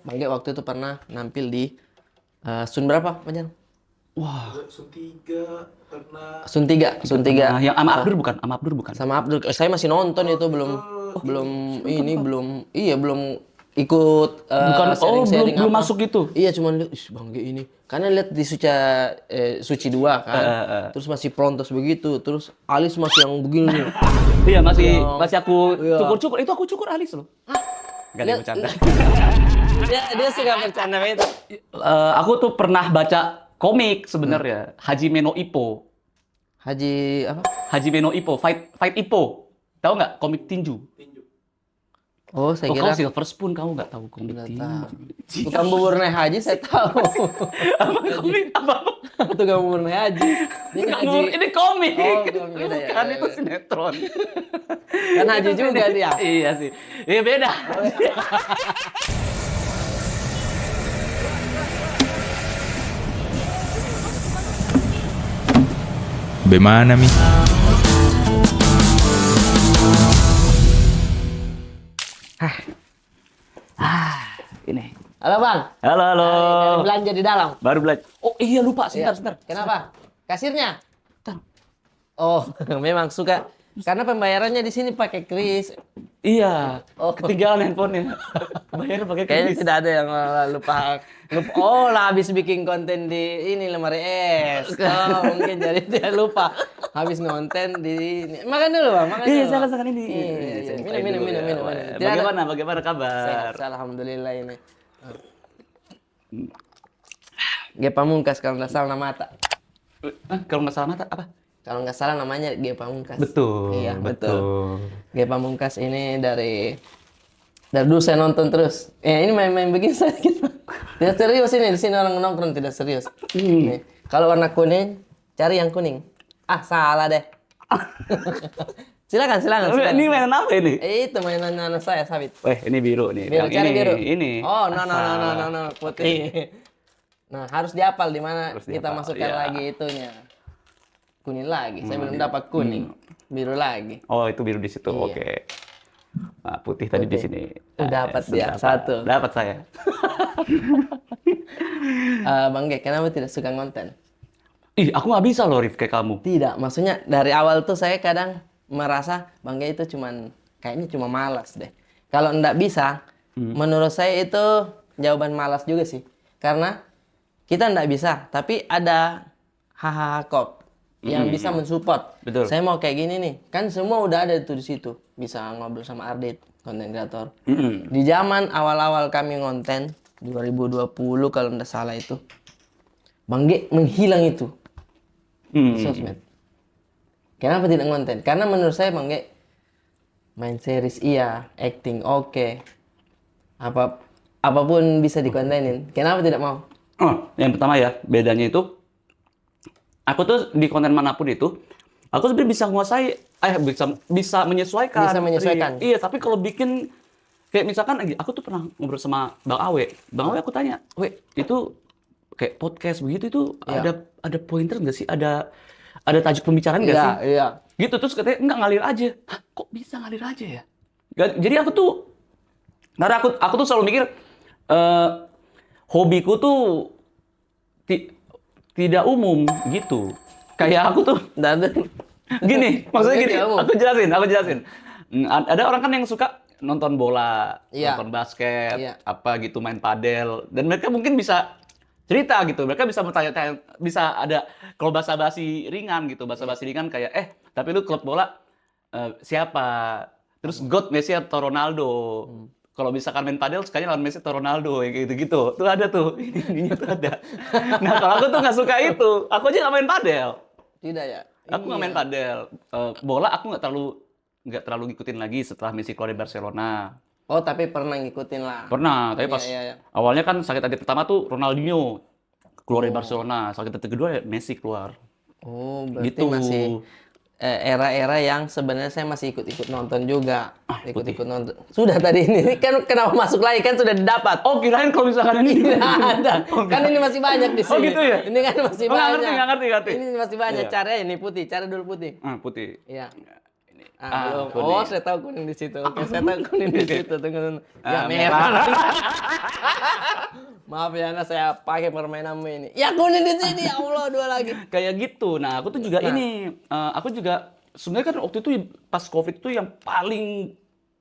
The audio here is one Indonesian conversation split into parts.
Bang Ge waktu itu pernah nampil di Sun berapa, Panjang? Wah, Sun 3 pernah. Sun 3, Sun 3. nah, yang sama Abdur bukan? Sama Abdur bukan? Sama Abdul. Saya masih nonton itu belum ikut Bukan, sharing-sharing belum apa. masuk gitu. Iya, cuman lihat, Bang Ge ini. Karena lihat di Suci 2 kan. Terus masih Prontos begitu, terus alis masih yang begini nih. Iya, masih aku Iya. cukur. Itu aku cukur alis loh. Gak ada yang bercanda. Dia suka bercanda itu. Aku tuh pernah baca komik sebenarnya, Haji Meno Ippo. Haji apa? Haji Meno Ippo, Fight Ippo. Tahu nggak komik tinju? Oh, saya Oh, kira kau Silver Spoon, kamu nggak tahu komik nggak tinju? tahu. Tukang bubur naik haji saya tahu. Apa komik apa? Tukang bubur naik haji. Ini haji. Ini komik. Oh, komik, beda ya. Bukan, itu sinetron. Kan haji juga dia. Iya sih. Iya beda. Bagaimana, Mi? Ini. Halo, Bang. Halo, halo. Dari belanja di dalam. Baru belajar. Oh iya lupa, Iya. sebentar. Kenapa? Kasirnya? Bentar. Oh, memang suka. Karena pembayarannya di sini pakai kris. Iya. Oh. Ketinggalan handphonenya. Bayar pakai Kayaknya kredit. tidak ada yang lupa. Oh, lah habis bikin konten di ini lemari es. Oh, mungkin jadi dia lupa. Habis ngonten di ini. Makan dulu, Bang. Makan Iya, dulu. silakan ini. Iya, Saya minum, try minum, dulu minum, ya. minum. Wah, Tidak ada- Bagaimana kabar? Sehat, alhamdulillah ini. Ge Pamungkas kalau nggak salah nama mata. Kalau nggak salah mata apa? Kalau nggak salah namanya Ge Pamungkas. Betul. Iya, betul. Ge Pamungkas ini dari dulu saya nonton terus. Ini main-main begini saya gitu. Tidak serius ini, di sini orang nongkrong tidak serius. Nih, kalau warna kuning, cari yang kuning. Ah, salah deh. Silakan. Ini mainan apa ini? Itu mainan anak saya, Sabit. Weh, ini biru nih. Biru, Yang cari ini, biru. Ini. Oh, no, putih. Nah, harus dihafal di mana Harus kita dihafal, masukkan iya. lagi itunya. Kuning lagi. Saya belum dapat kuning. Biru lagi. Oh, itu biru di situ. Iya. Oke. Nah, putih tadi di Putih. sini. Dapat dia, dapat. satu. Dapat saya. Bang Ge, kenapa tidak suka ngonten? Ih, aku nggak bisa loh, Rif, kayak kamu. Tidak, maksudnya dari awal tuh saya kadang merasa Bang Ge itu kayaknya cuma malas deh. Kalau ndak bisa, menurut saya itu jawaban malas juga sih. Karena kita ndak bisa, tapi ada hahaha kop yang bisa mensupport. Betul. Saya mau kayak gini nih, kan semua udah ada tuh di situ. Bisa ngobrol sama Ardit, konten kreator. Mm-mm. Di zaman awal-awal kami ngonten 2020 kalau ndak salah itu, Bang Ge menghilang itu. Hmm. Sosmed. Kenapa tidak ngonten? Karena menurut saya Bang Ge main series iya, acting oke. Apapun bisa dikontenin. Kenapa tidak mau? Oh, yang pertama ya, bedanya itu aku tuh di konten manapun itu, aku sebenarnya bisa menguasai, bisa menyesuaikan. Bisa menyesuaikan. Iya, tapi kalau bikin kayak misalkan aku tuh pernah ngobrol sama Bang Awe. Bang Awe aku tanya, "We, itu kayak podcast begitu itu Iya. ada pointer nggak sih? Ada tajuk pembicaraan nggak sih?" Iya. Gitu terus katanya enggak, ngalir aja. Hah, kok bisa ngalir aja ya? Jadi aku tuh karena aku tuh selalu mikir hobiku tuh tidak umum gitu. Kayak aku tuh Dan gini, maksudnya gini, Tidak umum. aku jelasin. Ada orang kan yang suka nonton bola, Iya. nonton basket, Iya. apa gitu, main padel, dan mereka mungkin bisa cerita gitu. Mereka bisa bertanya-tanya, bisa ada kalau basa-basi ringan gitu, basa-basi ringan kayak tapi lu klub bola siapa? Terus GOAT Messi atau Ronaldo. Kalau misalkan main padel, sukanya lawan Messi atau Ronaldo, yang kayak gitu-gitu. Tuh ada tuh, ininya tuh ada. Nah, kalau aku tuh nggak suka itu. Aku aja nggak main padel. tidak ya. Aku nggak main padel. Bola aku nggak terlalu ngikutin lagi setelah Messi keluar dari Barcelona. Oh, tapi pernah ngikutin lah. Pernah, tapi Iya, pas iya. awalnya kan sakit hati pertama tuh Ronaldinho keluar dari Barcelona. Sakit hati kedua Messi keluar. Oh, berarti Gitu. masih era-era yang sebenarnya saya masih ikut-ikut nonton juga. Ikut-ikut nonton. Sudah tadi ini kan kenapa masuk lagi kan sudah didapat. Oh, kirain kalau misalkan ini Tidak ada. Kan ini masih banyak di sini. Oh, gitu ya? Ini kan masih Oh, banyak. nggak ngerti. Ini masih banyak. Iya. Caranya ini putih. Cara dulu putih. Putih. Iya. Belum. kuning. Oh, saya tahu kuning di situ. Oke, saya tahu kuning di situ. Tunggu. Ya, Ah, merah. Maaf ya, Ana, saya pakai permainanmu ini. Ya, kuning di sini. Ya Allah, 2 lagi. Kayak gitu. Nah, aku tuh juga Nah. aku juga sebenarnya kan waktu itu pas COVID tuh yang paling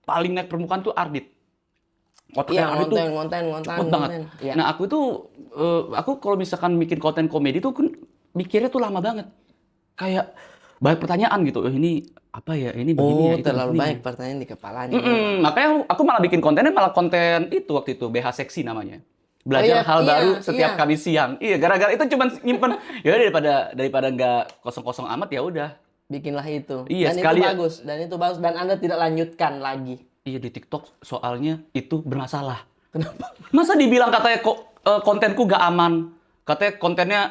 naik permukaan tuh Ardit. Iya, Ardit tuh konten. cepet banget. Iya. Nah, aku kalau misalkan bikin konten komedi tuh kan mikirnya tuh lama banget. Kayak banyak pertanyaan gitu. Ini apa ya? Ini begini ya, itu terlalu begini banyak ya. pertanyaan di kepalanya. Makanya aku malah bikin kontennya malah konten itu waktu itu BH seksi namanya. Belajar hal baru setiap Kamis siang. Iya, gara-gara itu cuman nyimpen ya daripada nggak kosong-kosong amat ya udah. Bikinlah itu. Iya, Dan sekali itu ya. bagus. Dan Anda tidak lanjutkan lagi. Iya di TikTok soalnya itu bermasalah. Kenapa? Masa dibilang katanya kok kontenku gak aman? Katanya kontennya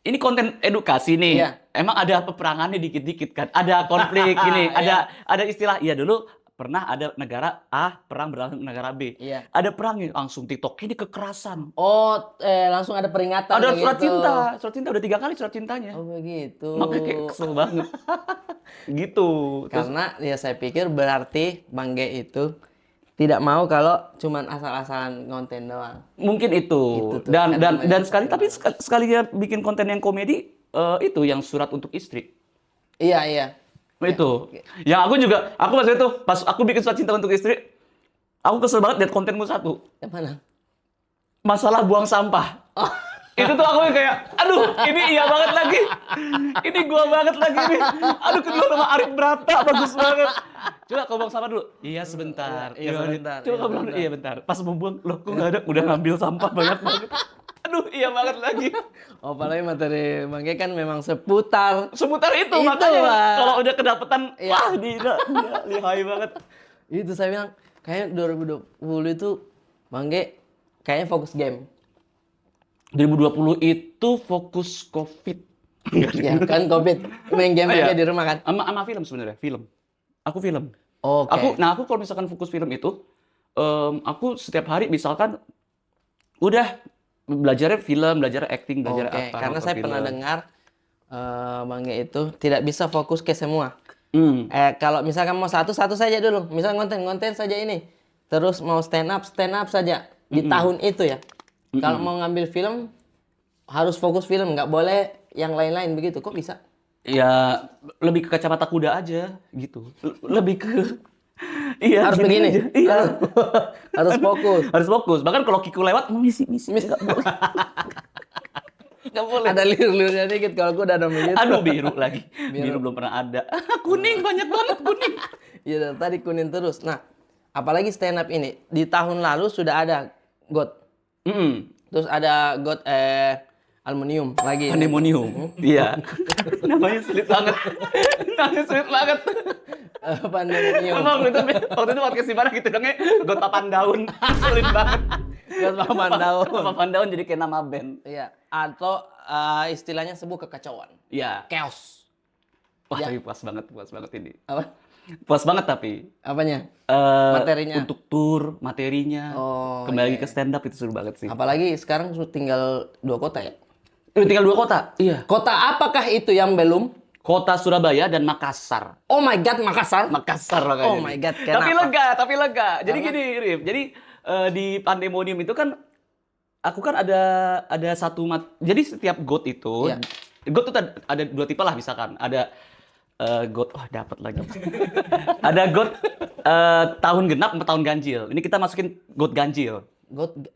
ini konten edukasi nih. Iya. Emang ada peperangannya dikit-dikit kan? Ada konflik ini, ada istilah. Iya dulu pernah ada negara A perang berlangsung negara B. Iya. Ada perang nih langsung TikTok ini kekerasan. Oh, langsung ada peringatan Ada surat begitu. cinta, surat cinta udah 3 kali surat cintanya. Oh, begitu. Makanya kayak kesel banget. Gitu. Terus, Karena ya saya pikir berarti Bang G itu tidak mau kalau cuman asal-asalan konten doang. mungkin itu. Itu tuh, Dan kan dan sekali tapi sekali dia bikin konten yang komedi itu yang surat untuk istri. Iya. Itu. Yang aku pas itu pas aku bikin surat cinta untuk istri, aku kesel banget lihat kontenmu satu. Yang mana? Masalah buang sampah. Itu tuh aku yang kayak, aduh, ini iya banget lagi. Ini gua banget lagi nih. Aduh, kedua nama Arif Brata, bagus banget. Coba kau buang sampah dulu. Iya, sebentar. Iya, sebentar. Coba kau bilang, iya bentar. Pas mau buang, loh kok nggak ada? Udah ngambil sampah banyak banget. Aduh, iya banget lagi. Oh, apalagi materi Bang G kan memang seputar. Seputar itu, Itu, makanya Pak. kalau udah kedapatan, Iya. wah dia lihai banget. Itu saya bilang, kayaknya 2020 itu Bang G kayaknya fokus game. 2020 itu fokus COVID. Ya kan COVID, main game Oh, iya. aja di rumah kan. Sama film sebenarnya, film. Aku film. Oke. Aku kalau misalkan fokus film itu, aku setiap hari misalkan udah belajarnya film, belajar acting, belajar Oke, apa. karena nonton saya film. pernah dengar Bang G itu tidak bisa fokus ke semua. Hmm. Kalau misalkan mau satu saja dulu. Misal konten saja ini. Terus mau stand up saja di tahun itu ya. Kalau mau ngambil film harus fokus film, nggak boleh yang lain-lain begitu. Kok bisa? Ya lebih ke kacamata kuda aja gitu. Lebih ke iya Harus gini begini. aja. Iya. Harus fokus. Harus fokus. Bahkan kalau Kiku lewat misi nggak boleh. Nggak boleh. Ada liur-liurnya dikit kalau gua udah ada begitu. Aduh biru lagi. Biru belum pernah ada. Kuning banyak banget kuning. Iya, dari tadi kuning terus. Nah, apalagi stand up ini di tahun lalu sudah ada GOT. Terus ada GOT aluminium lagi. Pandemonium. Iya. Namanya sulit banget. Namanya sulit banget. Pandemonium. Waktu itu podcast di mana gitu dongnya got papan daun. Sulit banget. GOT papan daun. Papan daun jadi kayak nama band. Iya, atau istilahnya sebut kekacauan. Iya. Chaos. Wah, Ya. tapi puas banget ini. Apa? Puas banget tapi. Apanya? Eh, Materinya. Untuk tour, materinya. Oh, Kembali iya. ke stand up itu seru banget sih. Apalagi sekarang tinggal 2 kota ya. Tinggal 2 kota. Iya. Kota apakah itu yang belum? Kota Surabaya dan Makassar. Oh my God, Makassar. Makassar makanya. Oh my God, Tapi kenapa? lega. Jadi gini, Rif. Jadi di Pandemonium itu kan aku kan ada satu jadi setiap GOT itu Iya. GOT itu ada 2 tipe lah misalkan. Ada GOT dapat lagi. Ada GOT tahun genap sama tahun ganjil. Ini kita masukin GOT ganjil.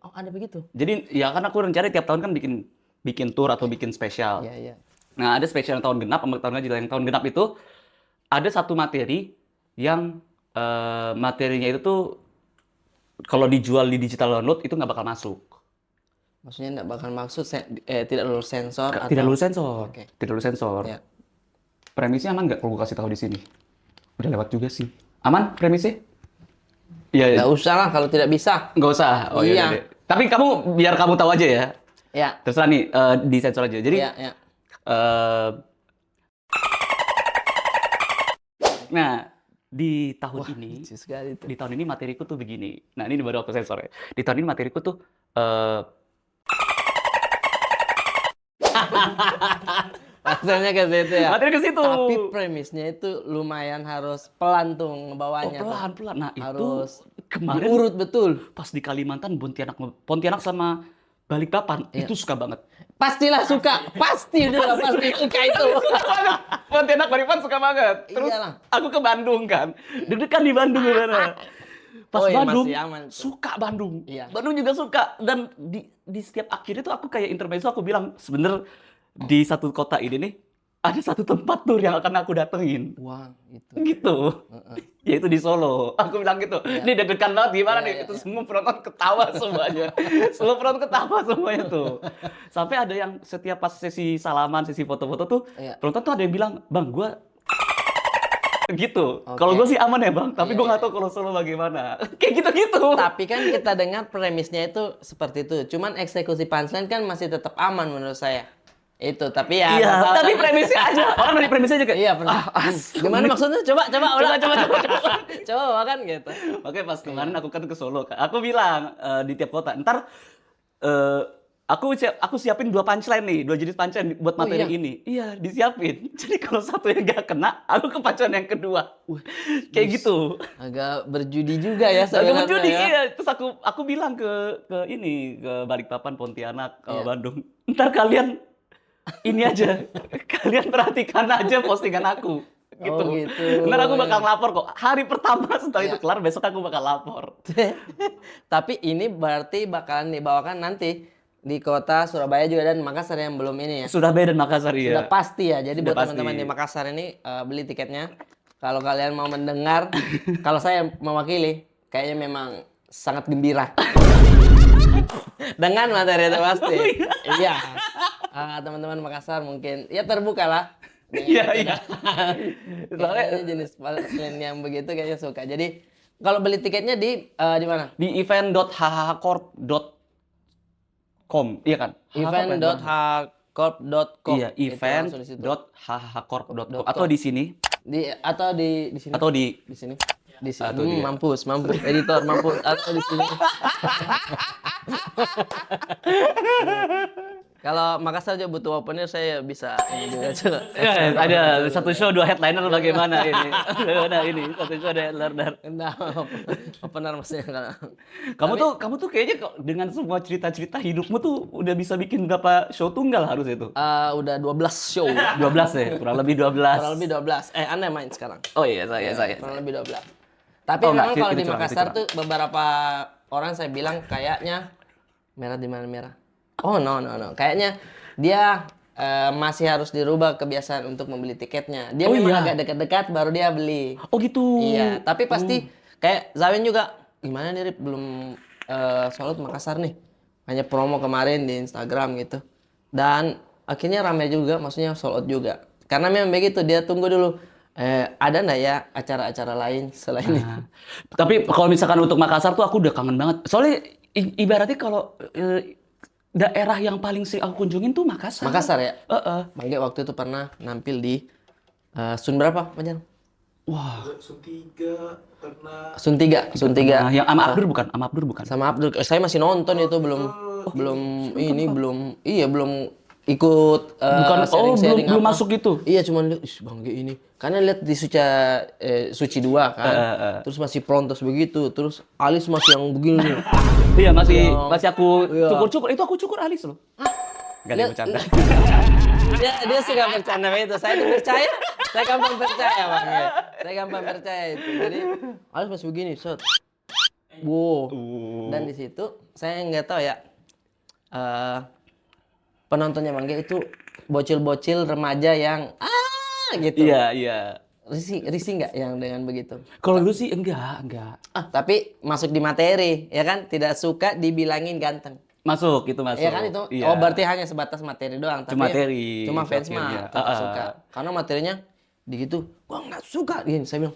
Ada begitu. Jadi ya kan aku rencana tiap tahun kan bikin tour atau bikin spesial. Iya. Nah, ada spesial tahun genap sama tahun ganjil. Yang tahun genap itu ada satu materi yang materinya itu tuh kalau dijual di digital download itu nggak bakal masuk. Maksudnya nggak bakal tidak lulus sensor Tidak atau lulus sensor. Oke. Tidak lulus sensor. Ya. Premisnya aman nggak kalau gue kasih tahu di sini? Udah lewat juga sih. Aman premisnya? Iya. Nggak usah lah kalau tidak bisa. Nggak usah. Oh Iya. iya. Tapi biar kamu tahu aja ya. Ya. Terserah nih di sensor aja. Jadi Ya. nah di tahun ini Lucu sekali itu. di tahun ini materiku tuh begini. Nah ini baru aku sensor ya. Di tahun ini materiku tuh Rasanya ke situ ya. Materi ke situ. Tapi premisnya itu lumayan harus pelan tuh Oh, ngebawanya. tuh. pelan-pelan. Nah, itu Harus kemarin diurut betul. pas di Kalimantan, Pontianak sama Balikpapan, itu suka banget. Pastilah suka. Pasti suka itu. Pontianak Balikpapan suka banget. Terus Iyalah. aku ke Bandung kan. Deg-degan di Bandung gimana. Pas Oh iya, Bandung, masih aman tuh. suka Bandung. Iya. Bandung juga suka. Dan di setiap akhirnya tuh aku kayak intermezzo, aku bilang, sebenernya di satu kota ini nih, ada satu tempat tur yang akan aku datengin. Wah, itu. Gitu. Yaitu di Solo. Aku bilang gitu. Ini deg-degan banget gimana nih. Itu semua penonton ketawa semuanya. Semua penonton ketawa semuanya tuh. Sampai ada yang setiap pas sesi salaman, sesi foto-foto tuh, Iya. penonton tuh ada yang bilang, "Bang, gua gitu. Oke. Kalau gue sih aman ya bang, tapi Iya, gue nggak iya. tahu kalau Solo bagaimana." Kayak gitu-gitu. Tapi kan kita dengar premisnya itu seperti itu. Cuman eksekusi punchline kan masih tetap aman menurut saya. Itu, tapi ya Iya, nggak tahu tapi kan. premisnya aja. Orang dari premisnya aja kayak, Iya, pernah. Gimana maksudnya? Coba ulang. coba. Coba kan gitu. Oke, pas kemarin aku kan ke Solo, Kak. Aku bilang di tiap kota, ntar aku siapin 2 punchline nih, 2 jenis punchline buat Oh, materi iya? ini. Iya, disiapin. Jadi kalau satu yang nggak kena, aku ke punchline yang kedua. Kayak gitu. Agak berjudi juga ya Agak sebenarnya berjudi, ya. iya. Terus aku bilang ke Balikpapan, Pontianak, Iya. Bandung. Ntar kalian ini aja, kalian perhatikan aja postingan aku. Gitu. Oh, gitu. Ntar aku bakal lapor kok. Hari pertama setelah Iya. itu kelar, besok aku bakal lapor. Tapi ini berarti bakalan dibawakan nanti di kota Surabaya juga dan Makassar yang belum ini ya. Surabaya dan Makassar ya. Sudah pasti ya. Jadi Sudah buat pasti. teman-teman di Makassar ini beli tiketnya. Kalau kalian mau mendengar, kalau saya mewakili, kayaknya memang sangat gembira. Dengan materi itu pasti. Iya. Teman-teman Makassar mungkin ya terbuka lah. Iya, iya. Soalnya jenis punchline yang begitu kayaknya suka. Jadi kalau beli tiketnya di mana? Di event.hhcorp.com, iya kan? event.hcorp.com. Iya, Itu langsung di situ. event.hhcorp.com atau di sini Atau di sini. atau di Di sini. Di sini. Atau dia. Mampus. Editor mampus. Atau di sini. Kalau Makassar juga butuh opener, saya bisa ini juga coba. Ya, ada satu show 2 headliner bagaimana ini? Bagaimana ini? Satu show 2 headliner. Nah, opener maksudnya kalau Kamu tuh kayaknya dengan semua cerita-cerita hidupmu tuh udah bisa bikin berapa show tunggal harus itu? udah 12 show. 12 ya, kurang lebih 12. Kurang lebih 12. Anda main sekarang. Oh iya, saya. Kurang lebih 12. Tapi Oh, memang enggak, kalau itu di curang, Makassar itu tuh beberapa orang saya bilang kayaknya merah di mana merah. Oh no. Kayaknya dia masih harus dirubah kebiasaan untuk membeli tiketnya. Dia Oh, memang iya? agak dekat-dekat baru dia beli. Oh gitu. Iya, tapi pasti kayak Zawin juga gimana nih Rip, belum sold Makassar nih. Hanya promo kemarin di Instagram gitu. Dan akhirnya ramai juga, maksudnya sold out juga. Karena memang begitu, dia tunggu dulu. Ada nggak ya acara-acara lain selain ini? Tapi kalau misalkan untuk Makassar tuh aku udah kangen banget. Soalnya ibaratnya kalau daerah yang paling sering aku kunjungin tuh Makassar. Makassar ya? Heeh. Bangge waktu itu pernah nampil di Sun berapa, Panjang? Wah. Sun 3 pernah Sun 3. Nah, yang sama Abdur bukan? Sama Abdur bukan? Sama Abdul. Saya masih nonton itu belum ikut Bukan, sharing-sharing belum apa. masuk gitu. Iya, cuman lihat, Bangge ini. Karena lihat di Suci 2 kan. Terus masih Prontos begitu, terus alis masih yang begini nih. Iya, masih aku Iya. cukur-cukur. Itu aku cukur alis loh. Gak ada yang bercanda. dia suka bercanda itu. Saya percaya. Saya gampang percaya, Bang. Ya. Saya gampang percaya itu. Jadi alis masih begini, set. Wow. Dan di situ saya nggak tahu ya. Penontonnya Bangge itu bocil-bocil remaja yang gitu. Iya. Risih nggak yang dengan begitu? Kalau dulu sih enggak. Tapi masuk di materi, ya kan? Tidak suka dibilangin ganteng. Masuk, itu masuk. Iya kan itu? Iya. Oh, berarti hanya sebatas materi doang. Cuma Tapi materi, Cuma fans mah akhirnya. tetap suka. Karena materinya begitu, gua nggak suka. Gini, saya bilang,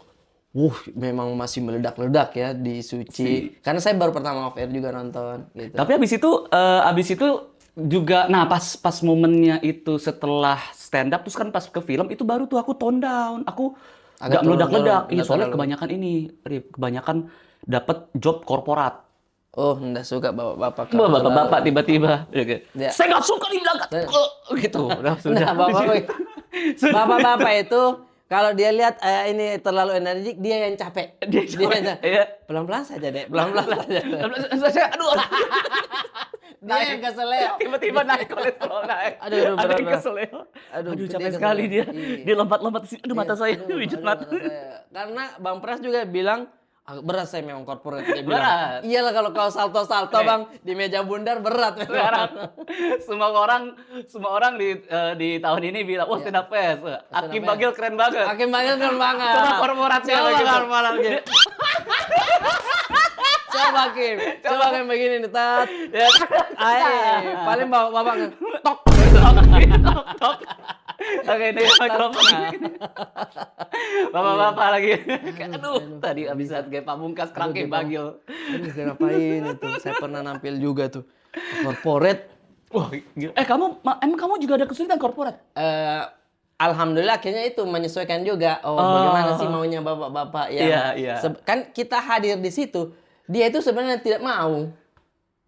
memang masih meledak-ledak ya di Suci. Karena saya baru pertama off air juga nonton. Gitu. Tapi abis itu juga, nah pas momennya itu setelah stand up, terus kan pas ke film itu baru tuh aku tone down. Aku Agak nggak meledak-ledak. turun, Iya, soalnya turun. kebanyakan dapat job korporat. Oh, nggak suka bapak-bapak. kalau Bapak-bapak terlalu- tiba-tiba ya, kayak, Ya. saya nggak suka dibilang gitu. Udah sudah. Nah, bapak-bapak itu kalau dia lihat ini terlalu energik, dia yang capek. Dia capek, yang iya. pelan-pelan saja, Dek. Pelan-pelan saja. Aduh. Dia yang keseleo. Tiba-tiba naik kolesterol naik. Aduh, Ada yang berat-berat. keseleo. Aduh, Aduh, dia capek keseleo. sekali dia. Iya. Dia lompat-lompat sih. Aduh, mata saya Aduh, pijat aduh, mata. Karena Bang Pras juga bilang, berat saya memang corporate. Dia bilang, Berat. iyalah kalau kau salto-salto Bang di meja bundar berat memang. Sekarang semua orang di tahun ini bilang, wah stand up fest. Hakim fest. Bagil keren banget. Hakim Bagil keren banget. Coba korporatnya Coba gitu. korporat gitu. Coba Kim, coba Kim begini nih, Tat. Ya, Paling bapak tok. Tok. Oke, ini mikrofon. Bapak-bapak lagi. Aduh, tadi habis saat kayak pamungkas kerangkeng Bagil. Aduh, ngapain itu? Saya pernah nampil juga tuh. Corporate. Wah, gila. Emang kamu juga ada kesulitan korporat? Alhamdulillah akhirnya itu menyesuaikan juga. Oh, Oh. bagaimana sih maunya bapak-bapak yang Iya, iya. kan kita hadir di situ, dia itu sebenarnya tidak mau.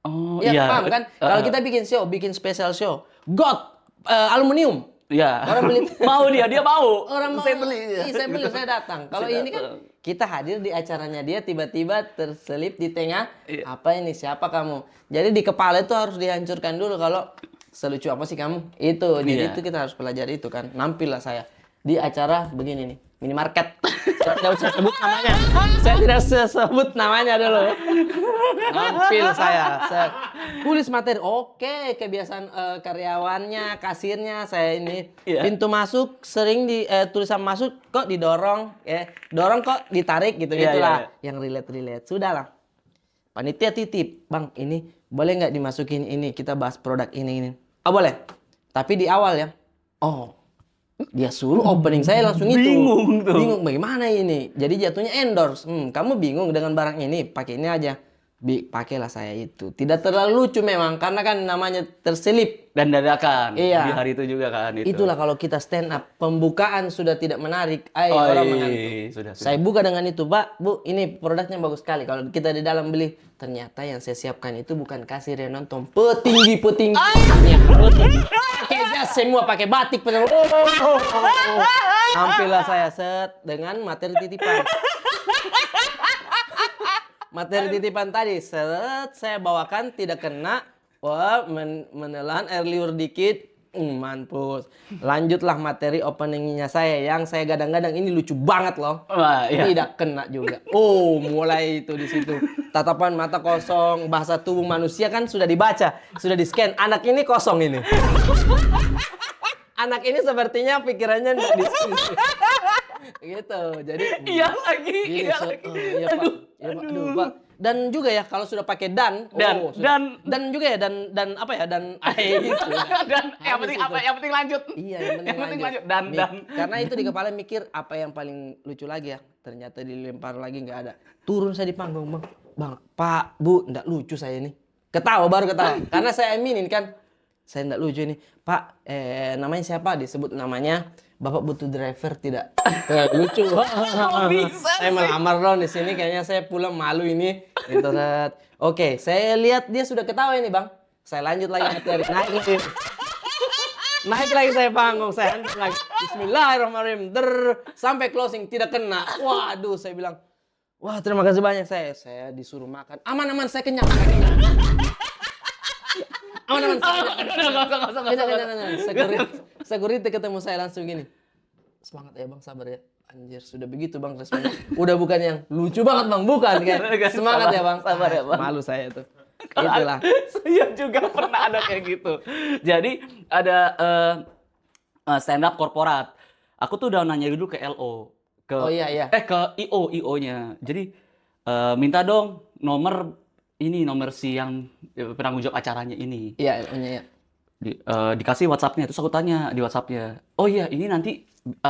Oh, Ya, iya. paham kan? Kalau kita bikin show, bikin special show, aluminium. Iya. Orang beli Mau dia mau. orang mau Saya beli. Iya, saya beli, saya datang. Kalau Saya ini kan datang. kita hadir di acaranya dia, tiba-tiba terselip di tengah. Iya. Apa ini? Siapa kamu? Jadi di kepala itu harus dihancurkan dulu kalau selucu apa sih kamu? Itu. Jadi Iya. itu kita harus pelajari itu kan. Nampil lah saya di acara begini nih, minimarket. Saya tidak usah sebut namanya. Saya tidak usah sebut namanya dulu. Nampil saya tulis materi. Oke, kebiasaan karyawannya, kasirnya saya ini. Iya. Pintu masuk sering di tulisan masuk kok didorong, dorong kok ditarik gitu Iya, gitulah. iya, Yang relate. Sudahlah. Panitia titip, Bang, ini boleh nggak dimasukin ini? Kita bahas produk ini. Oh, boleh. Tapi di awal ya. Oh. Dia suruh opening saya langsung itu. Bingung tuh. Bingung bagaimana ini. Jadi jatuhnya endorse. Kamu bingung dengan barang ini, pakai ini aja. Pakailah saya itu. Tidak terlalu lucu memang karena kan namanya terselip. Dan dadakan. Iya. Di hari itu juga kan itu. Itulah kalau kita stand up, pembukaan sudah tidak menarik. Orang mengantuk. sudah. Saya buka dengan itu, Pak, Bu, ini produknya bagus sekali. Kalau kita di dalam beli, ternyata yang saya siapkan itu bukan kasir yang nonton, petinggi-petinggi. Pakai jas semua, pakai batik. Tampillah saya set dengan materi titipan. Materi titipan tadi, set saya bawakan tidak kena. Wah, menelan air liur dikit. Mampus. Lanjutlah materi openingnya saya yang saya gadang-gadang ini lucu banget loh. Wah, iya. Tidak kena juga. Oh, mulai itu di situ. Tatapan mata kosong, bahasa tubuh manusia kan sudah dibaca, sudah di-scan. Anak ini kosong ini. Anak ini sepertinya pikirannya nggak di sini. Gitu. Jadi Iya lagi. gini, Iya lagi. iya, Pak. Iya, Pak. Aduh, Pak. Dan juga ya kalau sudah pakai dan Dan- dan juga ya dan apa ya dan gitu. Dan yang penting Habis apa? itu. Yang penting lanjut. Iya, Yang penting lanjut. Dan. Karena itu di kepala mikir apa yang paling lucu lagi ya. Ternyata dilempar lagi nggak ada. Turun saya di panggung, Bang. Bang, Pak, Bu, nggak lucu saya ini. Ketawa, baru ketawa. Karena saya aminin kan. Saya nggak lucu ini. Pak, namanya siapa? Disebut namanya. Bapak butuh driver tidak? Lucu. bisa Saya melamar loh di sini. Kayaknya saya pulang malu ini. Gitu, Red. Oke, saya lihat dia sudah ketawa ini, Bang. Saya lanjut lagi materi. Naik lagi saya panggung, saya hantam lagi. Bismillahirrahmanirrahim. Sampai closing tidak kena. Waduh, saya bilang, wah terima kasih banyak saya disuruh makan. Aman-aman saya kenyang. Aman-aman saya kenyang. Security ketemu saya langsung gini. Semangat ya Bang, sabar ya. Anjir, sudah begitu Bang responnya. Udah bukan yang lucu banget Bang, bukan kan. Semangat ya Bang. Sabar ya, Bang. Malu saya tuh. Itulah. Saya juga pernah ada kayak gitu. Jadi ada stand up korporat. Aku tuh udah nanya dulu ke LO, ke Oh, iya. ke IO-nya. Jadi minta dong nomor si yang penanggung jawab acaranya ini. Iya, iya. Dikasih WhatsApp-nya, terus aku tanya di WhatsApp-nya, oh iya ini nanti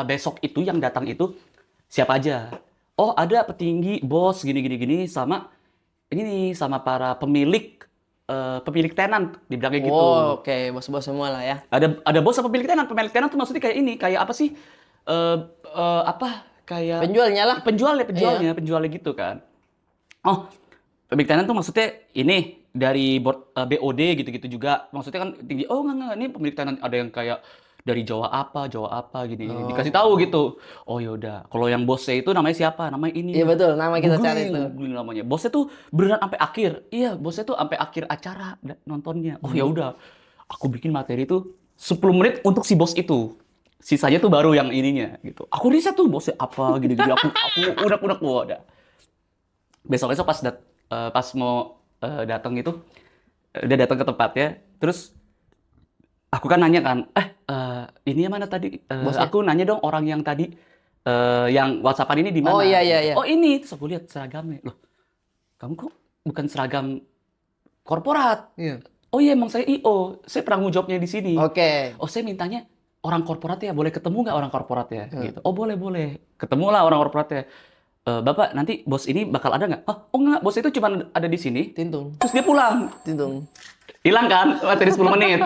besok itu yang datang itu siapa aja? Oh ada petinggi, bos, gini sama ini nih sama para pemilik tenan, dibilangnya gitu. Oh, oke, bos-bos semua lah ya. Ada bos sama pemilik tenan tuh maksudnya kayak ini, kayak apa sih? Kayak Penjualnya lah. penjualnya gitu kan. Oh, pemilik tenan tuh maksudnya ini dari BOD gitu-gitu juga. Maksudnya kan tinggi. Oh enggak, ini pemilik tenan ada yang kayak dari Jawa apa gini. Dikasih tahu gitu. Oh yaudah, kalau yang bosnya itu namanya siapa? Namanya ini. Iya betul, nama kita cari itu. Googling namanya. Bosnya tuh beneran sampai akhir. Iya, bosnya tuh sampai akhir acara nontonnya. Oh ya udah. Aku bikin materi tuh 10 menit untuk si bos itu. Sisanya tuh baru yang ininya gitu. Aku riset tuh bosnya apa gitu-gitu. Aku unek-unek udah. Besok-besok pas mau datang itu dia datang ke tempatnya, terus aku kan nanya kan, ini yang mana tadi? Bosnya? Aku nanya dong orang yang tadi yang WhatsAppan ini di mana? Oh, iya. Oh ini, terus aku lihat seragamnya. Loh, kamu kok bukan seragam korporat? Iya. Oh iya emang saya IO, saya penanggung jawabnya di sini. Oke. Oh saya mintanya orang korporat ya, boleh ketemu nggak orang korporat ya? Gitu. Oh boleh. Ketemulah orang korporatnya. Bapak nanti bos ini bakal ada nggak? Oh enggak, bos itu cuma ada di sini. Tintung. Terus dia pulang. Tintung. Hilang kan materi 10 menit.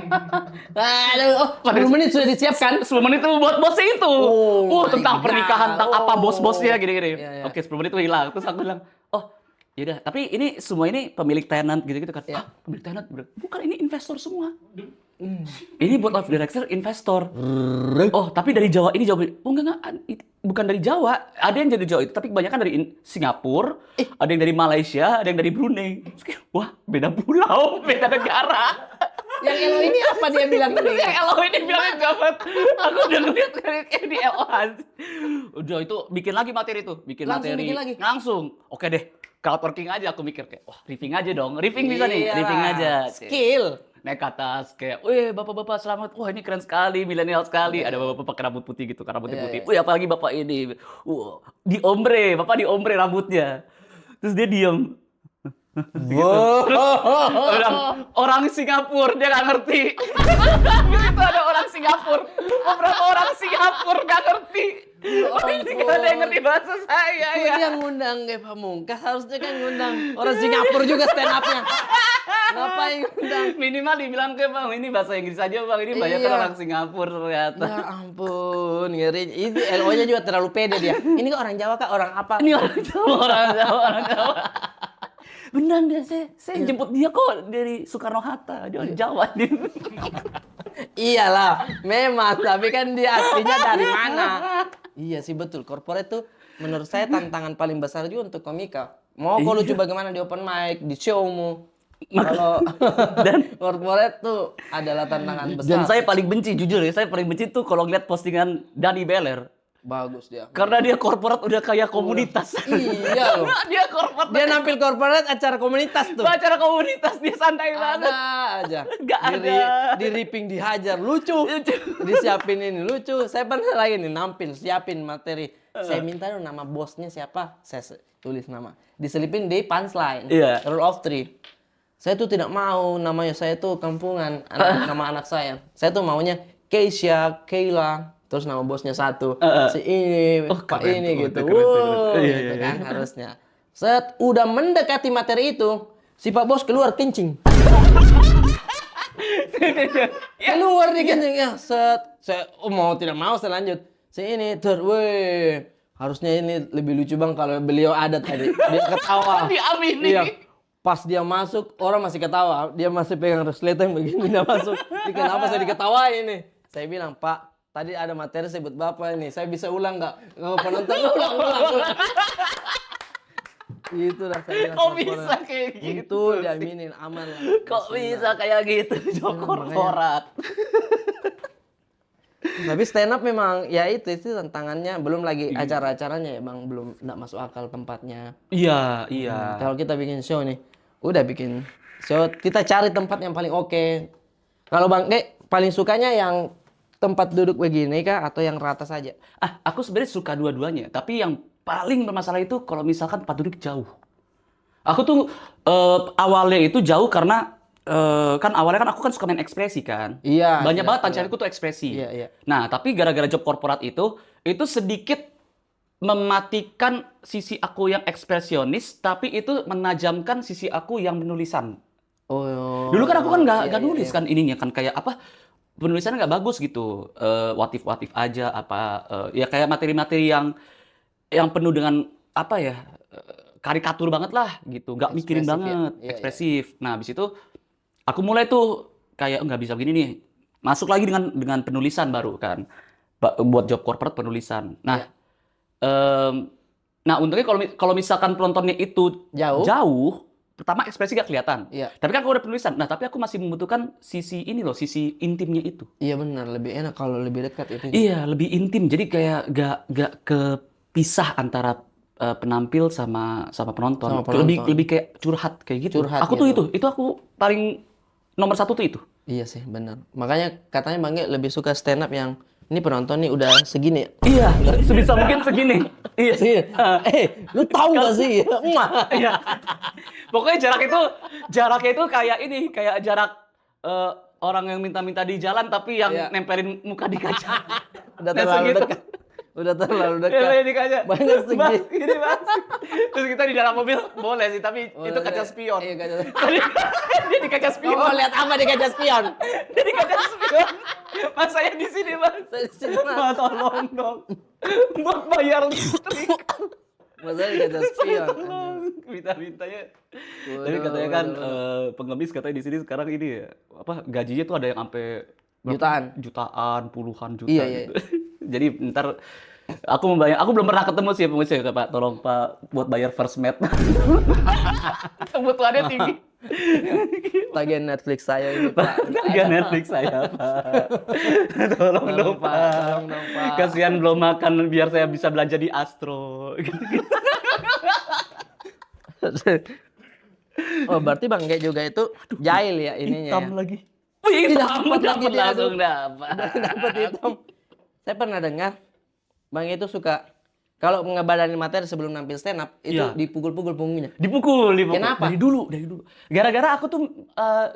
Aduh, 10 menit sudah disiapkan. 10 menit itu buat bosnya itu. Oh, Tentang my pernikahan, God. tentang apa Oh. bos-bosnya gini-gini. Iya. Oke, 10 menit itu hilang. Terus aku bilang, "Oh, yaudah, tapi ini semua ini pemilik tenant gitu-gitu kan." Iya. Hah, pemilik tenant? Bukan, ini investor semua. Ini board of director investor. Oh, tapi dari Jawa ini Jawa. Oh enggak, bukan dari Jawa. Ada yang dari Jawa itu, tapi kebanyakan dari Singapura, ada yang dari Malaysia, ada yang dari Brunei. Terus kayak, wah, beda pulau, beda negara. Yang Elo ini apa dia bilang tadi? Yang LO ini bilangnya jabat. Aku udah ngeliat kayak di LO. Udah itu bikin lagi materi tuh, Langsung bikin lagi? Langsung. Oke deh, crowd working aja aku mikir kayak, wah, riffing aja dong. Riffing bisa nih, Iyalah. riffing aja. Skill. Naik ke atas kayak, wih bapak-bapak selamat, wah ini keren sekali, milenial sekali. Ada bapak-bapak pakai rambut putih gitu, kan rambutnya Iya, putih. iya. Wih apalagi bapak ini, wah bapak diombre rambutnya. Terus dia diem. Orang Singapura dia nggak ngerti. Begitu ada orang Singapura, beberapa orang Singapura nggak ngerti. Ini nggak ada yang ngerti bahasa saya Kok ya. dia ngundang Ge Pamungkas, harusnya kan ngundang orang Singapura juga stand up-nya. Ngapain ngundang? Minimal dibilang ke bang, ini bahasa Inggris aja bang, ini banyak Iya. orang Singapura ternyata. Ya ampun, ngeri. Ini LO-nya juga terlalu pede dia. Ini kok orang Jawa kah? Orang apa? Ini orang Jawa, orang Jawa. Beneran deh, saya jemput dia kok dari Soekarno Hatta, dia orang Jawa. Iyalah, memang. Tapi kan dia aslinya dari mana? Iya sih betul. Corporate tuh menurut saya tantangan paling besar juga untuk komika. Mau kau lucu bagaimana di open mic, di showmu. Kalau dan corporate tuh adalah tantangan besar. Dan saya paling benci, jujur ya, saya paling benci tuh kalau ngeliat postingan Dani Beler. Bagus dia. Karena dia korporat udah kayak komunitas. Iya loh. Dia korporat. Dia nampil corporate acara komunitas tuh. acara komunitas dia santai banget. Ada aja. Nggak ada. Di ripping dihajar lucu. Disiapin ini lucu. Saya pernah lagi nih nampil, siapin materi. Saya minta dong nama bosnya siapa. Saya tulis nama. Diselipin di punchline. Iya. Rule of three. Saya tuh tidak mau namanya saya tuh kampungan nama anak saya. Saya tuh maunya Keisha, Kayla, terus nama bosnya satu. Si ini, Pak keren ini tuh, gitu. keren. Wow, Iya, gitu iya, kan harusnya. Set udah mendekati materi itu, si Pak Bos keluar kencing. Keluar dia kencing ya. Set, saya mau tidak mau saya lanjut. Si ini weh, harusnya ini lebih lucu bang kalau beliau ada tadi. Dia ketawa. Diamini. Iya. Pas dia masuk, orang masih ketawa. Dia masih pegang resleting begini, dia masuk. Ini kenapa saya diketawain ini? Saya bilang, Pak, tadi ada materi sebut Bapak ini. Saya bisa ulang nggak? Penonton, ulang. Itu dah saya bilang. Kok bisa kayak gitu? Itu diaminin, aman lah. Kok bisa kayak gitu, Jok korporat? Tapi stand up memang, ya itu tantangannya. Belum lagi acara-acaranya ya bang, belum nggak masuk akal tempatnya. Iya. Kalau kita bikin show nih, udah bikin show, kita cari tempat yang paling oke. Kalau Bang paling sukanya yang tempat duduk begini kah atau yang rata saja? Aku sebenarnya suka dua-duanya, tapi yang paling bermasalah itu kalau misalkan tempat duduk jauh. Aku tuh awalnya itu jauh karena kan awalnya kan aku kan suka main ekspresi kan. Iya. Banyak iya, banget iya. pancariku tuh ekspresi. Iya. Nah, tapi gara-gara job korporat itu sedikit mematikan sisi aku yang ekspresionis, tapi itu menajamkan sisi aku yang menulisan. Oh. Dulu kan aku kan nggak iya, nulis iya. kan ininya kan kayak apa penulisannya nggak bagus gitu. What if aja apa ya kayak materi-materi yang penuh dengan apa ya karikatur banget lah gitu, nggak mikirin Ekspresif ya? banget, Iya, ekspresif. Nah, habis itu aku mulai tuh kayak nggak bisa begini nih. Masuk lagi dengan penulisan baru kan. Buat job corporate penulisan. Nah, Iya. nah untungnya kalau misalkan penontonnya itu Jauh. pertama ekspresi gak kelihatan. Iya. Tapi kan aku udah penulisan. Nah, tapi aku masih membutuhkan sisi ini loh, sisi intimnya itu. Iya benar, lebih enak kalau lebih dekat itu. Iya, lebih intim. Jadi kayak gak kepisah antara penampil sama penonton. Sama penonton. Lebih kayak curhat kayak gitu. Curhat Aku tuh gitu. itu aku paling nomor satu tuh itu. Iya sih, benar. Makanya katanya Bang Ge lebih suka stand up yang ini penonton nih udah segini. Iya, sebisa mungkin segini. Iya. Segini. Lu tahu gak sih? Emak. Iya. Pokoknya jaraknya itu kayak ini, kayak jarak orang yang minta-minta di jalan tapi yang Iya. nempelin muka di kaca. Udah Nah, terlalu segitu. dekat. Udah terlalu Ya, dekat. di kaca. Banyak segi. Bang, gini Bang. Terus kita di dalam mobil boleh sih, tapi itu kaca spion. Iya, kaca. Dia di kaca spion. Oh, lihat apa di kaca spion? Dia di kaca spion. Mas saya di sini, Bang. Saya di sini, Mas. Mas, tolong dong. Buat bayar listrik. Masa di kaca spion? Minta-mintanya. Waduh, Tapi katanya kan waduh. pengemis katanya di sini sekarang ini ya, apa gajinya tuh ada yang sampai jutaan, puluhan juta Iya, iya. gitu. Jadi ntar aku belum pernah ketemu sih pengemis ya, Pak. Tolong Pak buat bayar first mat. Kebutuhannya tinggi. Tagihan Netflix saya ini, Pak. Tagihan Netflix saya, Pak. Tolong dong, Pak. Tolong dong, Pak. Kasihan belum makan biar saya bisa belanja di Astro. Oh, berarti Bang Ge juga itu jahil ya ininya. Hitam Ya? lagi. Wih, hitam Dapat lagi dapat dia, langsung aduh. dapat. Dapat hitam. Saya pernah dengar Bang Ge itu suka kalau ngebadanin materi sebelum nampil stand up itu Iya. dipukul-pukul punggungnya. Dipukul. Kenapa? Dari dulu. Gara-gara aku tuh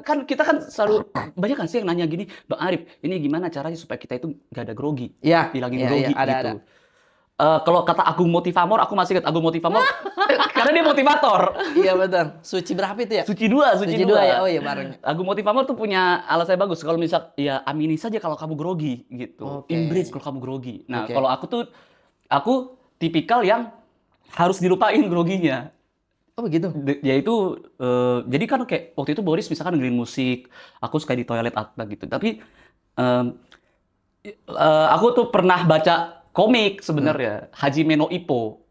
kan kita kan selalu banyak kan sih yang nanya gini, Bang Arif, ini gimana caranya supaya kita itu gak ada grogi? Iya, Hilangin iya, grogi iya, ada, gitu. Kalau kata Agung Motivamor, aku masih ingat Agung Motivamor karena dia motivator. Iya betul. Suci berapa itu ya? Suci dua ya. Oh iya bareng. Agung Motivamor tuh punya alasan bagus. Kalau misal ya amini saja kalau kamu grogi gitu. Oke. Embrace kalau kamu grogi. Nah, Oke. kalau aku tipikal yang harus dilupain groginya. Oh begitu. Yaitu jadi kan kayak waktu itu Boris misalkan dengerin musik, aku suka di toilet apa gitu. Tapi aku tuh pernah baca komik sebenarnya, Hajime no Ippo.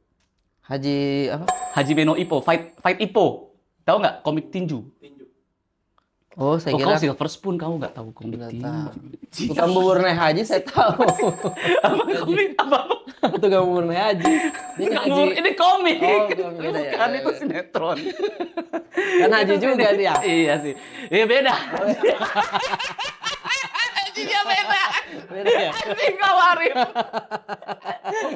Haji apa? Hajime no Ippo, Fight Ippo. Tahu nggak komik tinju? Oh, saya Oh, kira kau Silver Spoon kamu nggak tahu komik nggak tinju. tahu. Tukang bubur naik haji saya tahu. Apa komik apa? Tukang bubur naik haji. Ini haji. Ini komik. Oh, komik, beda ya. Kan Beda, itu beda. sinetron. Kan haji juga dia. Iya sih. Iya beda. Hajinya beda. Beda ya. Haji kau Arif.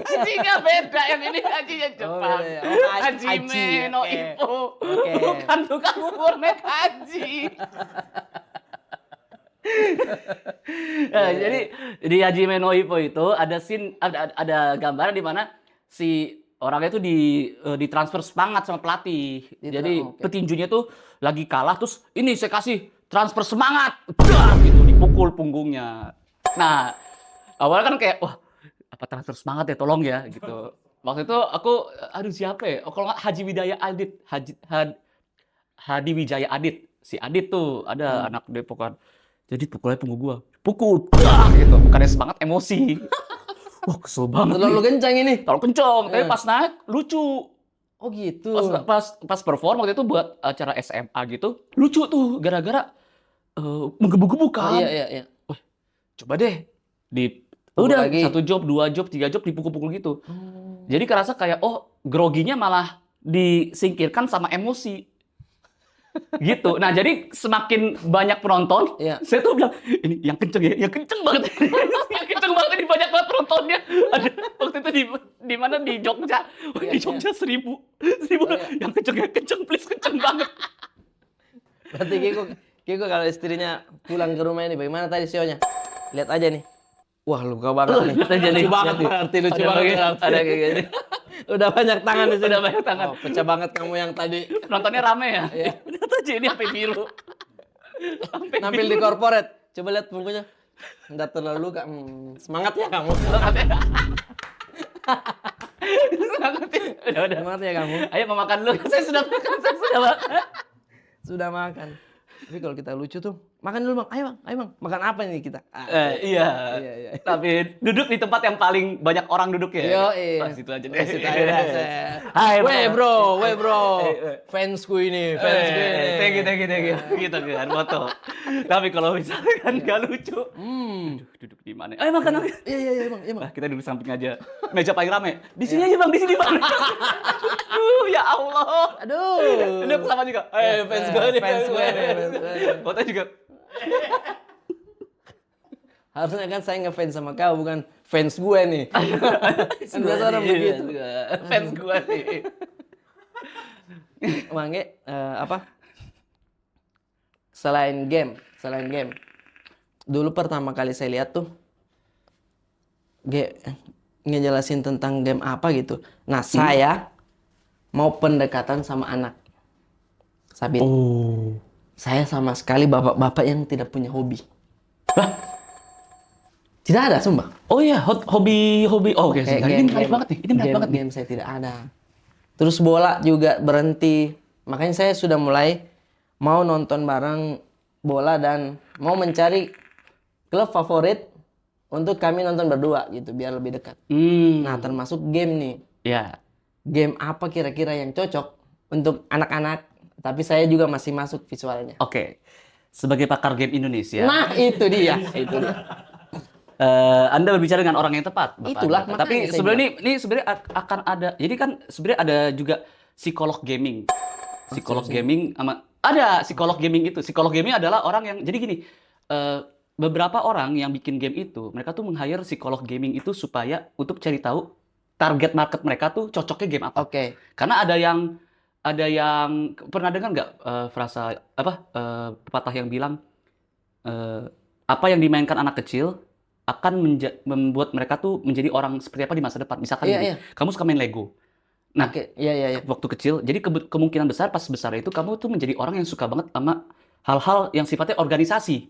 Hajinya beda. Yang ini hajinya Jepang. beda ya. Oh, Haji haji, no oke. Ippo. Oke. Bukan tukang bubur naik haji. Nah, jadi di Hajime no Ippo itu ada scene ada gambaran di mana si orangnya tuh ditransfer semangat sama pelatih. Jadi oke. petinjunya tuh lagi kalah terus ini saya kasih transfer semangat. Dah, gitu dipukul punggungnya. Nah, awalnya kan kayak wah, apa transfer semangat ya tolong ya gitu. Waktu itu aku aduh siapa ya? Oh, kalau nggak Hadi Wijaya Adit. Si Adit tuh ada anak Depokan. Jadi pukulnya punggung gua. Pukul. Dah, gitu. Bukannya semangat, emosi. Wah, kesel banget. Terlalu nih. kencang ini. Terlalu kenceng, tapi pas naik lucu. Oh gitu. Pas perform waktu itu buat acara SMA gitu, lucu tuh gara-gara menggebu-gebu kan. Iya. Coba deh Pukul udah lagi. 1 job, 2 job, 3 job dipukul-pukul gitu. Oh. Jadi kerasa kayak oh groginya malah disingkirkan sama emosi. Gitu. Nah, jadi semakin banyak penonton, Iya. saya tuh bilang, ini yang kenceng ya, yang kenceng banget. Yang kenceng banget ini banyak banget penontonnya. Ada waktu itu di mana di Jogja. Wah, Iya, di Jogja 1000. Yang kenceng ya, kenceng please, kenceng banget. Berarti Kiko kalau istrinya pulang ke rumah ini bagaimana tadi sionya? Lihat aja nih. Wah, luka banget nih. Lihat aja nih. Lucu banget berarti, lucu banget. Ada kayak gini. Udah banyak tangan di sini. Udah banyak tangan. Oh, pecah banget kamu yang tadi Penontonnya rame ya. Iya. Lihat aja ini sampai biru. Sampai nampil di corporate. Coba lihat punggungnya. Enggak terlalu luka. Semangat ya kamu. nggak ngerti. Udah. Ngerti ya kamu? Ayo mau makan dulu. Saya sudah makan. Sudah makan. Tapi kalau kita lucu tuh, makan dulu bang. Ayo bang. Makan apa ini kita? Iya. Iya. Tapi duduk di tempat yang paling banyak orang duduk ya. Yo, Pas situ aja deh. Situ aja. Hai, Weh bro. Fansku ini. Thank you. Gitu kan, foto. Tapi kalau misalkan nggak lucu, duduk di mana? Ayo makan. Iya bang. Nah, kita duduk samping aja. Meja paling rame. Di sini aja bang, di sini bang. Ya Allah. Aduh. Ini sama juga. Fans gue nih. Fans gue. Foto juga. Harusnya kan saya ngefans sama kau, bukan fans gue nih. Kan biasa orang begitu. Fans gue nih. Mangge, apa? Selain game. Dulu pertama kali saya lihat tuh, ngejelasin tentang game apa gitu. Nah, saya mau pendekatan sama anak. Sabit. Saya sama sekali bapak-bapak yang tidak punya hobi. Lah, Tidak ada, sumpah. oh iya, hobi. Oh, oke, Kayak ini menarik banget nih. Ini menarik banget nih. Game saya tidak ada. Terus bola juga berhenti. Makanya saya sudah mulai mau nonton bareng bola dan mau mencari klub favorit untuk kami nonton berdua gitu biar lebih dekat. Nah, termasuk game nih. Ya. Game apa kira-kira yang cocok untuk anak-anak, tapi saya juga masih masuk visualnya. Oke. Sebagai pakar game Indonesia, Nah, itu dia. Anda berbicara dengan orang yang tepat. Bapak Itulah, Anda. makanya Tapi saya sebenarnya ini sebenarnya akan ada. Jadi kan sebenarnya ada juga psikolog gaming. Psikolog gaming ada psikolog gaming itu. Psikolog gaming adalah orang yang jadi gini. Beberapa orang yang bikin game itu, mereka tuh meng-hire psikolog gaming itu supaya untuk cari tahu target market mereka tuh cocoknya game apa. Oke. Karena ada yang pernah dengar nggak frasa pepatah yang bilang apa yang dimainkan anak kecil akan membuat mereka tuh menjadi orang seperti apa di masa depan. Misalkan Iya. kamu suka main Lego. Nah, Oke, iya. waktu kecil, jadi kemungkinan besar pas besar itu kamu tuh menjadi orang yang suka banget sama hal-hal yang sifatnya organisasi.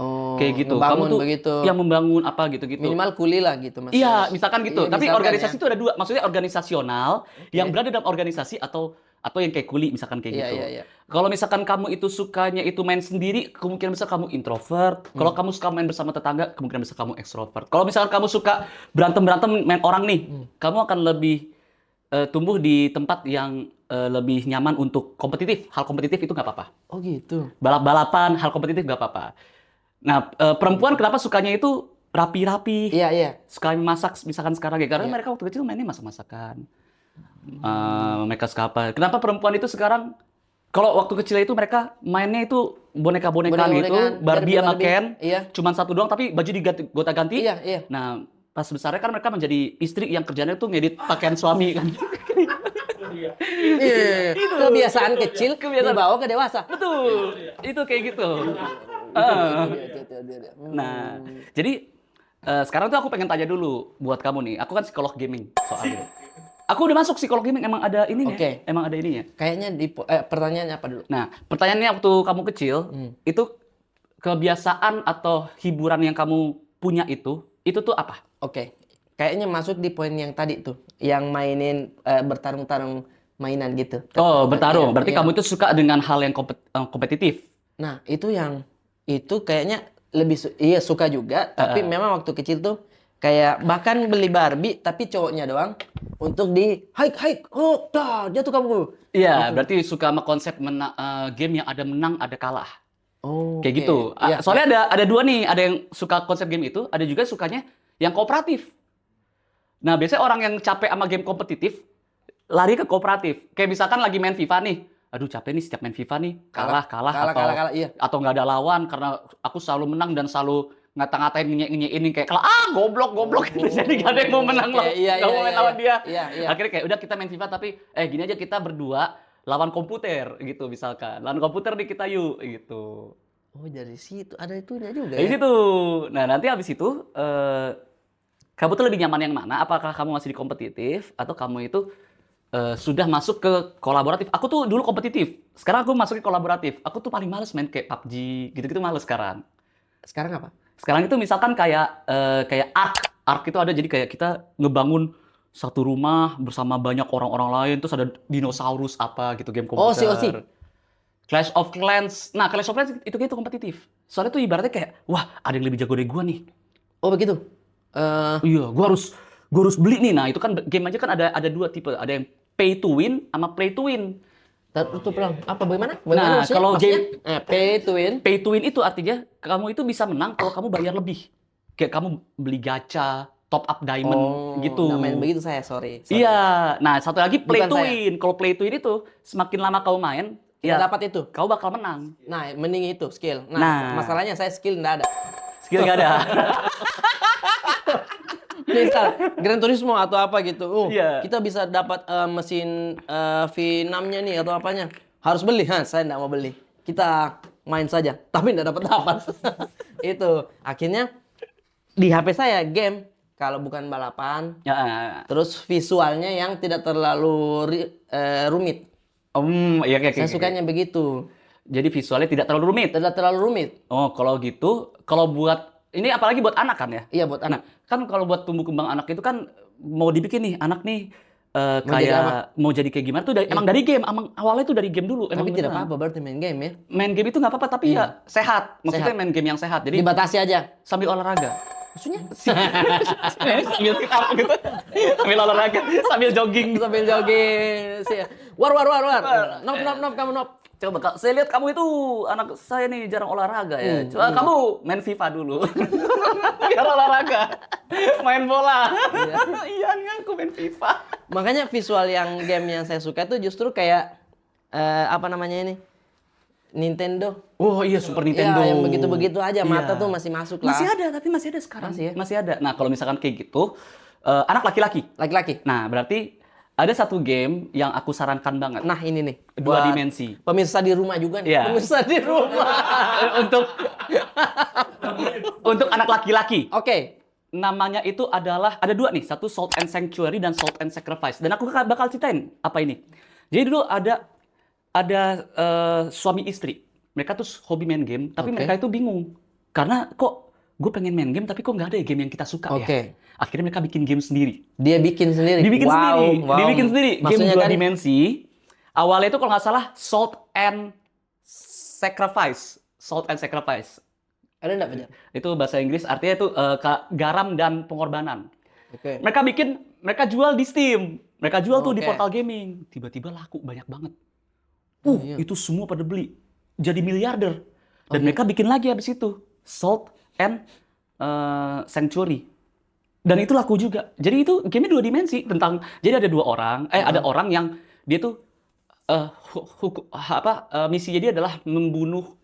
Oh, Kayak gitu. ngebangun Kamu tuh begitu. yang membangun apa gitu-gitu. Minimal kuli lah gitu mas. Iya, misalkan gitu. Iya, Tapi misalkan organisasi ya. itu ada dua. Maksudnya organisasional yang berada dalam organisasi atau yang kayak kuli misalkan kayak gitu. Iya. Kalau misalkan kamu itu sukanya itu main sendiri, kemungkinan besar kamu introvert. Kalau kamu suka main bersama tetangga, kemungkinan besar kamu extrovert. Kalau misalkan kamu suka berantem main orang nih, kamu akan lebih tumbuh di tempat yang lebih nyaman untuk kompetitif. Hal kompetitif itu nggak apa-apa. Oh gitu. Balap-balapan, hal kompetitif nggak apa-apa. Nah, perempuan kenapa sukanya itu rapi-rapi? Iya. Suka masak misalkan sekarang ya karena Iya. mereka waktu kecil mainnya masak-masakan. Mereka suka apa? Kenapa perempuan itu sekarang kalau waktu kecil itu mereka mainnya itu boneka-bonekaan gitu, Barbie sama Ken. Iya. Cuman satu doang tapi baju digonta-ganti. Iya. Nah, pas besarnya kan mereka menjadi istri yang kerjanya tuh ngedit pakaian suami kan. Iya. Kebiasaan kecil dibawa ke dewasa. Betul. Itu kayak gitu. Nah, jadi sekarang tuh aku pengen tanya dulu buat kamu nih. Aku kan psikolog gaming soalnya. Aku udah masuk psikolog gaming, emang ada ininya. Oke. Emang ada ininya. Kayaknya pertanyaannya apa dulu? Nah, pertanyaannya waktu kamu kecil, itu kebiasaan atau hiburan yang kamu punya itu tuh apa? Oke. Kayaknya masuk di poin yang tadi tuh, yang mainin bertarung-tarung mainan gitu. Oh, bertarung. Iya, Berarti iya. kamu itu suka dengan hal yang kompetitif. Nah, itu kayaknya lebih suka juga, tapi memang waktu kecil tuh kayak bahkan beli Barbie tapi cowoknya doang untuk di hike, oh, dah, jatuh kamu. Iya, berarti suka sama konsep game yang ada menang, ada kalah. Oh, Kayak oke. gitu. Iya. Soalnya ada dua nih, ada yang suka konsep game itu, ada juga sukanya yang kooperatif. Nah, biasanya orang yang capek sama game kompetitif lari ke kooperatif. Kayak misalkan lagi main FIFA nih. Aduh, capek nih setiap main FIFA nih. Kalah, iya. atau nggak ada lawan karena aku selalu menang dan selalu ngata-ngatain ngenyek-nyenyekin kayak goblok gitu. Jadi gak ada yang mau menang loh. Iya, Gak mau main lawan dia. Iya. Akhirnya kayak udah kita main FIFA tapi gini aja kita berdua lawan komputer gitu misalkan. Lawan komputer nih kita yuk gitu. Oh, dari situ ada itunya juga Dari ya. situ. Nah, nanti habis itu kamu tuh lebih nyaman yang mana? Apakah kamu masih di kompetitif atau kamu itu sudah masuk ke kolaboratif? Aku tuh dulu kompetitif. Sekarang aku masuk ke kolaboratif. Aku tuh paling males main kayak PUBG gitu-gitu males sekarang. Sekarang apa? Sekarang itu misalkan kayak Ark itu ada jadi kayak kita ngebangun satu rumah bersama banyak orang-orang lain, terus ada dinosaurus apa gitu, game Oh, komputer. COC. Clash of Clans. Nah, Clash of Clans itu kayak itu kompetitif. Soalnya tuh ibaratnya kayak, wah, ada yang lebih jago dari gua nih. Oh begitu. Iya, gua harus beli nih. Nah, itu kan game aja kan ada dua tipe. Ada yang pay to win sama play to win. Tutup lang. Apa bagaimana? Nah, maksudnya? kalau Maksudnya? Pay to win. Pay to win itu artinya kamu itu bisa menang kalau kamu bayar lebih. Kayak kamu beli gacha, top up diamond gitu. Nggak main begitu saya, sorry. Iya. Nah, satu lagi play Bukan to saya. win. Kalau play to win itu semakin lama kamu main, Ya ya dapat itu. kau bakal menang. Nah, mending itu skill. Nah, Nah. masalahnya saya skill nggak ada. Skill gak ada. Misal Gran Turismo atau apa gitu. Iya. Kita bisa dapat mesin V6-nya nih atau apanya. Harus beli. Saya nggak mau beli. Kita main saja. Tapi nggak dapat. Itu. Akhirnya di HP saya game kalau bukan balapan, Ya. terus visualnya yang tidak terlalu rumit. Iya kayak Saya sukanya begitu. Jadi visualnya tidak terlalu rumit. Tidak terlalu rumit. Oh, kalau gitu, kalau buat ini apalagi buat anak kan ya? Iya buat anak. Kan kalau buat tumbuh kembang anak itu kan mau dibikin nih anak nih Mau jadi apa? kayak mau jadi kayak gimana tuh emang dari game, emang awalnya tuh dari game dulu. Emang Tapi tidak beneran. apa-apa berarti main game ya. Main game itu nggak apa-apa tapi ya sehat. Maksudnya Sehat. main game yang sehat. Jadi Dibatasi aja. sambil olahraga. Maksudnya? sambil sit up gitu. Sambil olahraga, sambil jogging. Sambil jogging. War. Nop, kamu nop. Coba Kak, saya lihat kamu itu anak saya nih jarang olahraga ya. Coba kamu main FIFA dulu. Biar olahraga. Main bola. Iya nih aku main FIFA. Makanya visual yang game yang saya suka tuh justru kayak apa namanya ini? Nintendo. Oh iya Super Nintendo. Ya, yang begitu-begitu aja. Mata Iya. tuh masih masuk lah. Masih ada, tapi masih ada sekarang. Masih ya? Masih ada. Nah, kalau misalkan kayak gitu, anak laki-laki. Laki-laki. Nah, berarti ada satu game yang aku sarankan banget. Nah ini nih. Dua buat dimensi. Pemirsa di rumah juga nih. Iya. Pemirsa di rumah. untuk anak laki-laki. Oke. Namanya itu adalah ada dua nih, satu Salt and Sanctuary dan Salt and Sacrifice. Dan aku bakal ceritain apa ini. Jadi dulu ada suami istri. Mereka tuh hobi main game, tapi Oke. mereka itu bingung karena kok gue pengen main game tapi kok nggak ada ya game yang kita suka ya. Oke. Akhirnya mereka bikin game sendiri. Dia bikin sendiri. Dibikin sendiri. Wow. Dibikin sendiri. Maksudnya Game dua kan dimensi. Awalnya itu kalau nggak salah Salt and Sacrifice. Salt and Sacrifice. ada enggak Fajar? Itu bahasa Inggris artinya itu garam dan pengorbanan. Oke. Mereka jual di Steam. Mereka jual tuh di Oke. portal gaming. Tiba-tiba laku banyak banget. Iya. Itu semua pada beli. Jadi miliarder. Dan Oke. mereka bikin lagi habis itu. Salt and Sanctuary. Dan itu laku juga. Jadi itu game dua dimensi tentang jadi ada dua orang, ada orang yang dia tuh misinya dia adalah membunuh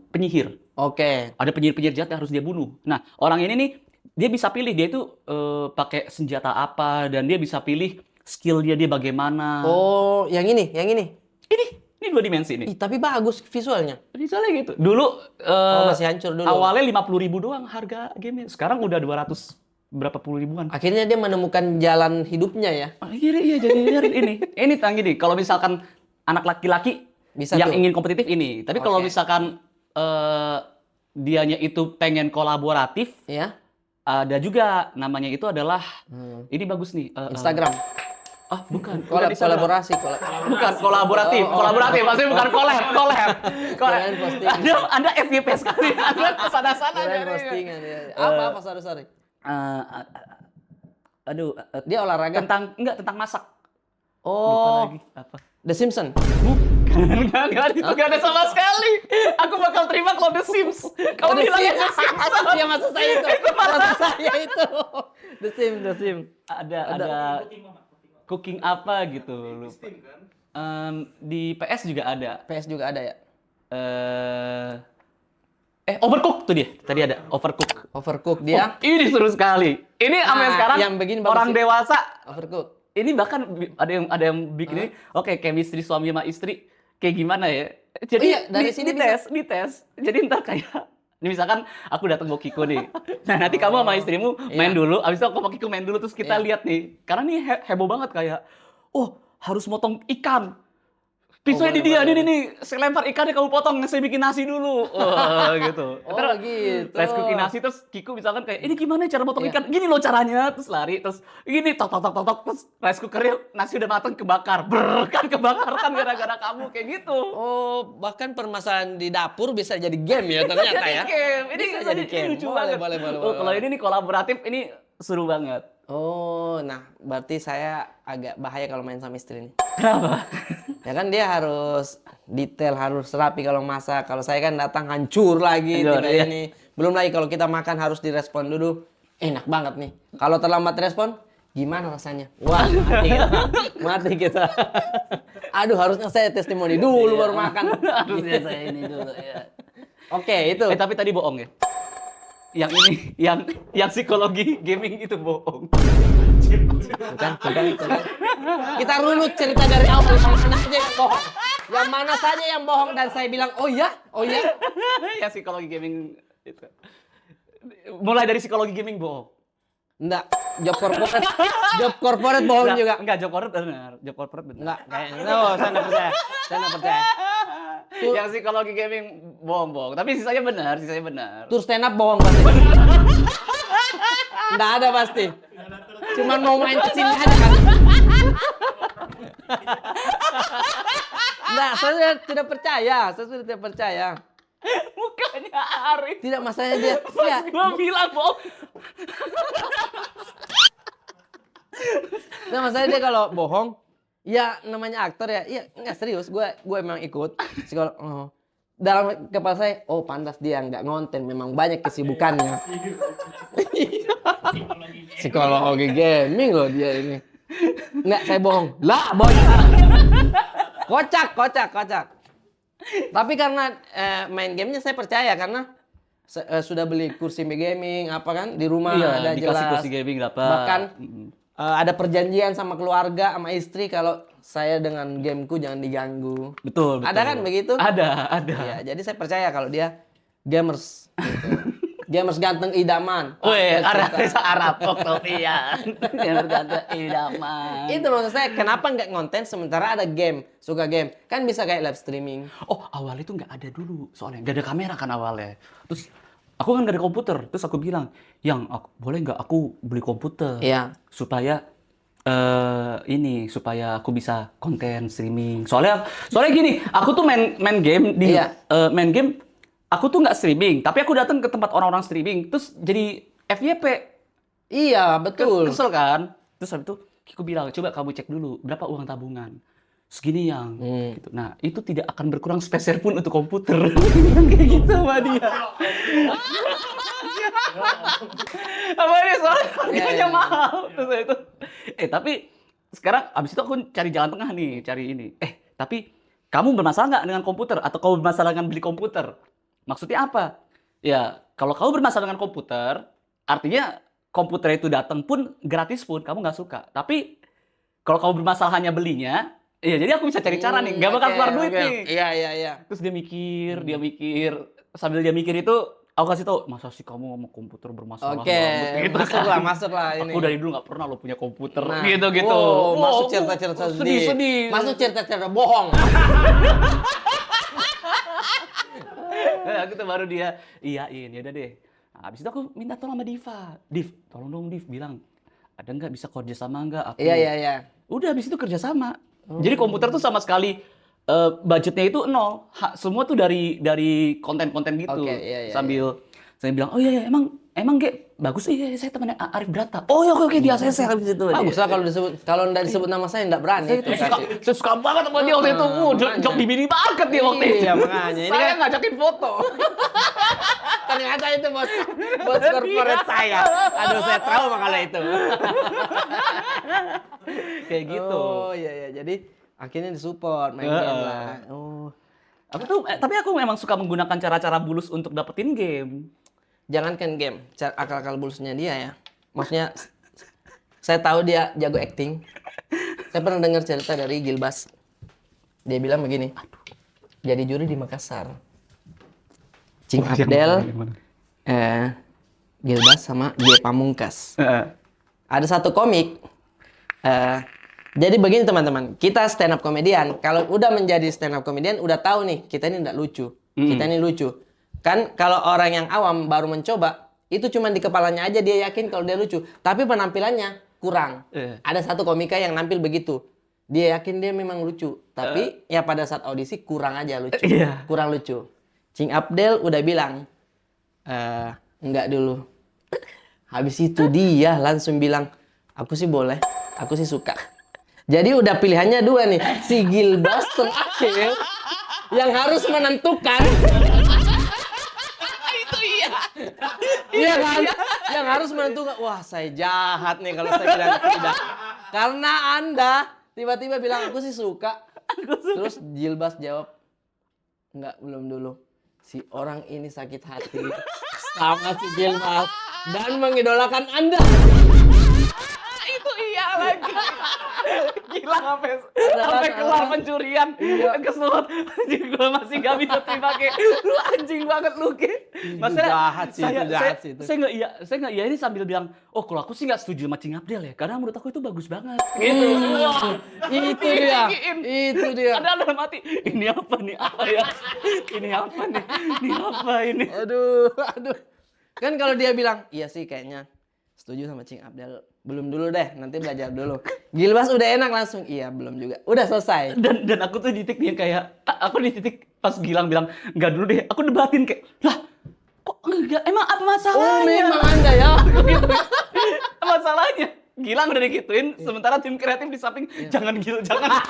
penyihir. Oke. Ada penyihir-penyihir jahat yang harus dia bunuh. Nah, orang ini nih dia bisa pilih dia itu pakai senjata apa dan dia bisa pilih skill dia bagaimana. Oh, yang ini. Ini dua dimensi nih. Ih, tapi bagus visualnya. Misalnya gitu. Dulu Masih hancur dulu. awalnya 50.000 doang harga game. Sekarang udah 200 berapa puluh ribuan. Akhirnya dia menemukan jalan hidupnya ya. Iya jadi ini. Ini tang gini, kalau misalkan anak laki-laki Bisa yang tuh. ingin kompetitif ini. Tapi kalau Oke. misalkan dianya itu pengen kolaboratif, Ya. ada juga namanya itu adalah ini bagus nih. Instagram. Bukan. Kolaborasi. Bukan kolaboratif, kolaboratif maksudnya bukan collab. Kirain posting. Anda FYP sekali, Anda kesana-sana. Kirain postingan ya. Apa sorry. Dia olahraga. Tentang masak. Lupa Oh, lagi apa? The Simpsons. Enggak, itu gak ada sama sekali. Aku bakal terima kalau The Sims. Kamu The bilang Sims. The Sims. Iya maksud saya itu. Maksud saya itu. The Sims. Ada cooking apa gitu. Lupa. Di PS juga ada. PS juga ada ya. Overcook tuh dia. Tadi ada Overcook. Overcook dia. Ini seru sekali. Ini sampai Nah, sekarang yang begini bagus orang sih. dewasa. Overcook. Ini bahkan ada yang bikin ini. Oke, chemistry suami sama istri kayak gimana ya? Jadi iya, dari sini dites. Jadi ntar kayak ini misalkan aku datang bawa Kiko nih. Nah, nanti kamu sama istrimu main dulu, abis itu aku sama Kiko main dulu terus kita Iya. lihat nih. Karena nih heboh banget kayak harus motong ikan. Pisaunya di dia, nih, saya lempar ikannya kamu potong, saya bikin nasi dulu. Gitu. Oh, Terus gitu. rice cooking nasi, terus Kiku misalkan kayak, ini gimana cara potong ikan? Gini loh caranya. Terus lari, terus gini, tok, terus rice cookernya nasi udah matang kebakar. Kan kebakar kan gara-gara kamu, kayak gitu. Oh, bahkan permasalahan di dapur bisa jadi game ya ternyata Jadi ya. game. Ini Bisa jadi game. lucu Boleh, banget. boleh. Kalau ini nih kolaboratif, ini seru banget. Oh, nah berarti saya agak bahaya kalau main sama istri nih. Kenapa? Ya kan dia harus detail, harus rapi kalau masak. Kalau saya kan datang hancur lagi, Hancur, tidak iya. ini. Belum lagi kalau kita makan harus direspon dulu. Enak banget nih. Kalau terlambat respon, gimana rasanya? Wah, mati kita. Mati kita. Aduh, harusnya saya testimoni dulu baru makan. Harusnya saya ini dulu ya. Oke, itu. Tapi tadi bohong ya. Yang ini, yang psikologi gaming itu bohong. Bukan. Kita runut cerita dari awal. Yang mana saja yang bohong. Yang mana saja yang bohong dan saya bilang, oh iya. Ya psikologi gaming itu. Mulai dari psikologi gaming bohong. Enggak, job corporate bohong juga. Enggak, job corporate benar. Job corporate benar. Enggak, kayaknya. No, saya enggak percaya. Yang psikologi gaming bohong. Tapi sisanya benar. Tur stand up bohong pasti. Enggak ada pasti. Cuman mau main kesini aja kan. Enggak, saya tidak percaya. Saya sudah tidak percaya. Mukanya Arif. Tidak, masalahnya dia. Ya, Gua bilang bohong. nah, masalahnya dia kalau bohong, ya namanya aktor ya. Iya, enggak serius. Gue emang ikut psikolog. Oh. Dalam kepala saya, oh pantas dia nggak ngonten. Memang banyak kesibukannya. Psikologi gaming loh dia ini. Nggak, saya bohong. Lah, bohong. Kocak. Tapi karena main gamenya saya percaya karena sudah beli kursi gaming apa kan di rumah ada dikasih jelas. kursi gaming dapat. Bahkan ada perjanjian sama keluarga sama istri kalau saya dengan gameku jangan diganggu. Betul. Ada kan begitu? Ada. Ya, jadi saya percaya kalau dia gamers. Gitu. Gamers ganteng idaman. Weh, Arab Oktopian. Yang berkata idaman. Itu maksud saya, kenapa nggak ngonten sementara ada game, suka game. Kan bisa kayak live streaming. Oh, awalnya itu nggak ada dulu. Soalnya nggak ada kamera kan awalnya. Terus aku kan nggak ada komputer. Terus aku bilang, boleh nggak aku beli komputer? Iya. Supaya supaya aku bisa konten streaming. Soalnya gini, aku tuh main game di Iya. main game. Aku tuh nggak streaming, tapi aku datang ke tempat orang-orang streaming, terus jadi FYP. Iya, betul. Kesel kan? Terus habis itu aku bilang, coba kamu cek dulu berapa uang tabungan. Segini yang. Gitu. Nah, itu tidak akan berkurang sepeser pun untuk komputer. Kayak gitu sama dia. Apa dia soalnya harganya mahal. Terus itu. Tapi sekarang abis itu aku cari jalan tengah nih, cari ini. Tapi kamu bermasalah nggak dengan komputer? Atau kamu bermasalah dengan beli komputer? Maksudnya apa? Ya, kalau kamu bermasalah dengan komputer, artinya komputer itu datang pun gratis pun kamu nggak suka. Tapi kalau kamu bermasalah hanya belinya, ya jadi aku bisa cari cara nih, nggak bakal keluar duit nih. Iya. Terus dia mikir, sambil dia mikir itu, aku kasih tau, masa sih kamu sama komputer bermasalah Oke, banget? Gitu masuklah ini. Aku dari dulu nggak pernah lo punya komputer, Nah, gitu. wow, masuk aku cerita-cerita sedih. sedih. Masuk cerita-cerita bohong. Aku tuh baru dia iyain, ya udah deh. Nah, habis itu aku minta tolong sama Diva. Div, tolong dong Div, bilang ada nggak bisa kerja sama nggak? Aku. Iya. Udah habis itu kerja sama. Jadi komputer tuh sama sekali budgetnya itu nol. Semua tuh dari konten-konten gitu. Oke, iya. Sambil saya bilang, oh iya emang Ge, bagus saya temannya Arif Brata. Oh ya oke dia saya habis itu. Bagus lah kalau nggak disebut nama saya nggak berani. Saya suka banget sama dia waktu itu. Job di minimarket dia waktu itu. Iya, makanya. Ini Saya kan- ngajakin foto. Ternyata itu bos corporate saya. Aduh, saya trauma kalau itu. Kayak gitu. Oh iya. Jadi akhirnya disupport main game lah. Oh. Tapi aku memang suka menggunakan cara-cara bulus untuk dapetin game. Jangankan game, akal-akal bulusnya dia ya. Maksudnya saya tahu dia jago acting. Saya pernah dengar cerita dari Gilbas. Dia bilang begini. Jadi juri di Makassar. Cing Abdel, Gilbas sama G Pamungkas. Ada satu komik Jadi begini teman-teman, kita stand up komedian, kalau udah menjadi stand up komedian udah tahu nih kita ini nggak lucu, kita ini lucu. Kan kalau orang yang awam baru mencoba, itu cuma di kepalanya aja dia yakin kalau dia lucu, tapi penampilannya kurang. Ada satu komika yang nampil begitu, dia yakin dia memang lucu, tapi ya pada saat audisi kurang aja lucu, kurang lucu. Cing Abdel udah bilang, enggak dulu. Habis itu dia langsung bilang, aku sih boleh, aku sih suka. Jadi udah pilihannya dua nih, si Gilbas terakhir yang harus menentukan. Itu iya. Iya kan? Yang harus menentukan, wah saya jahat nih kalau saya bilang tidak. Karena Anda tiba-tiba bilang aku sih suka. Terus Gilbas jawab, enggak, belum dulu. Si orang ini sakit hati sama si Gilbas dan mengidolakan Anda. Itu iya lagi. Gila sampai kelar pencurian keselot. Gue masih gak bisa terima kayak lu anjing banget lu kayak. Maksudnya jahat sih, itu jahat sih itu. Saya nggak iya ini sambil bilang, oh kalau aku sih nggak setuju sama Cing Abdel ya, karena menurut aku itu bagus banget. Gitu. Wah, Itu dia. Itu dia. Ada dalam hati, ini apa nih? Apa ya? Ini apa nih? Ini apa ini? Aduh. Kan kalau dia bilang, iya sih kayaknya setuju sama Cing Abdel. Belum dulu deh, nanti belajar dulu. Gilbas udah enak langsung, iya belum juga. Udah selesai. Dan aku tuh di titik yang kayak, aku di titik pas Gilang bilang, nggak dulu deh. Aku debatin kayak, lah kok enggak? Emang apa masalahnya? Oh memang Anda ya. Masalahnya Gilang udah digituin, sementara tim kreatif di samping jangan Gil, jangan.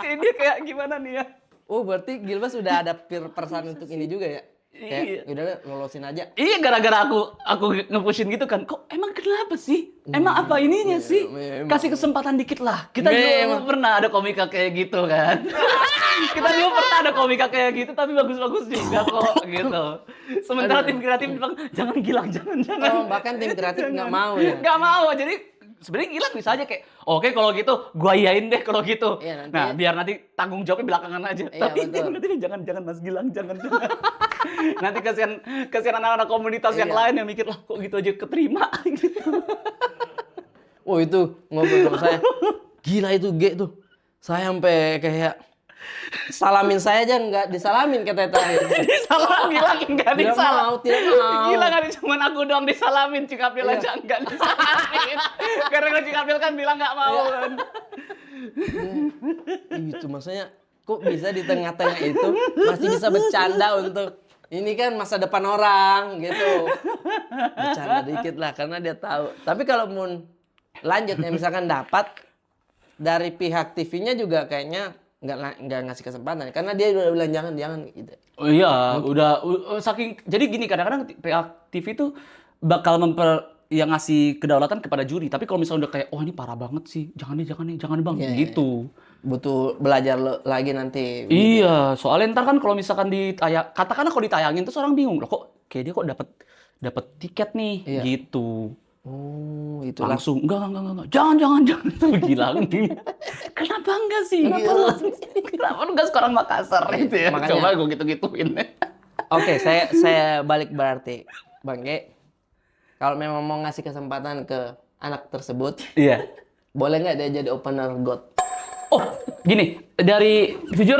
Dia kayak gimana nih ya? Oh berarti Gilbas udah ada perasaan untuk ini juga ya? Iya. Kayak, udah deh, lolosin aja. Iya, gara-gara aku nge-pushin gitu kan. Kok emang kenapa sih? Emang apa ininya sih? Kasih kesempatan dikit lah. Kita juga pernah ada komika kayak gitu kan. Kita juga pernah ada komika kayak gitu, tapi bagus-bagus juga kok gitu. Sementara tim kreatif bilang, jangan Gilang, jangan. Oh, bahkan tim kreatif nggak mau ya? Nggak mau, jadi sebenarnya Gilang bisa aja kayak, oke kalau gitu gua iyain deh kalau gitu. Iya, nanti nah biar nanti tanggung jawabnya belakangan aja. Iya, Tapi betul. nanti jangan Mas Gilang, jangan. Nanti kasihan anak-anak komunitas yang lain yang mikir, lah kok gitu aja keterima gitu. Oh itu ngobrol sama saya. Gila itu G tuh. Saya sampai kayak salamin saya aja nggak disalamin kata terakhir. Disalamin Gilang nggak Tidak disalamin. mau, tidak mau. Gila kan cuma aku doang disalamin, Cing Abdel aja nggak disalamin. Karena Cing Abdel kan bilang nggak mau kan. Itu maksudnya kok bisa di tengah-tengah itu masih bisa bercanda untuk ini kan masa depan orang gitu. Bercanda dikit lah karena dia tahu. Tapi kalau mau lanjut ya misalkan dapat dari pihak TV-nya juga kayaknya nggak ngasih kesempatan karena dia udah bilang jangan gitu. Oh iya, udah saking jadi gini kadang-kadang pihak TV itu bakal yang ngasih kedaulatan kepada juri, tapi kalau misalnya udah kayak oh ini parah banget sih, jangan Bang, gitu. Butuh belajar lagi nanti. Iya, soalnya ntar kan kalau misalkan katakanlah kalau ditayangin terus orang bingung loh kok kayak dia kok dapat tiket nih gitu. Oh, itulah. Langsung enggak. Jangan. Gila. Kenapa enggak sih? Kenapa lu enggak sekarang Makassar gitu ya? Makanya. Coba gue gitu-gituin. Oke, saya balik berarti. Bang Ge, kalau memang mau ngasih kesempatan ke anak tersebut, Iya. boleh nggak dia jadi opener God? Oh, gini, dari jujur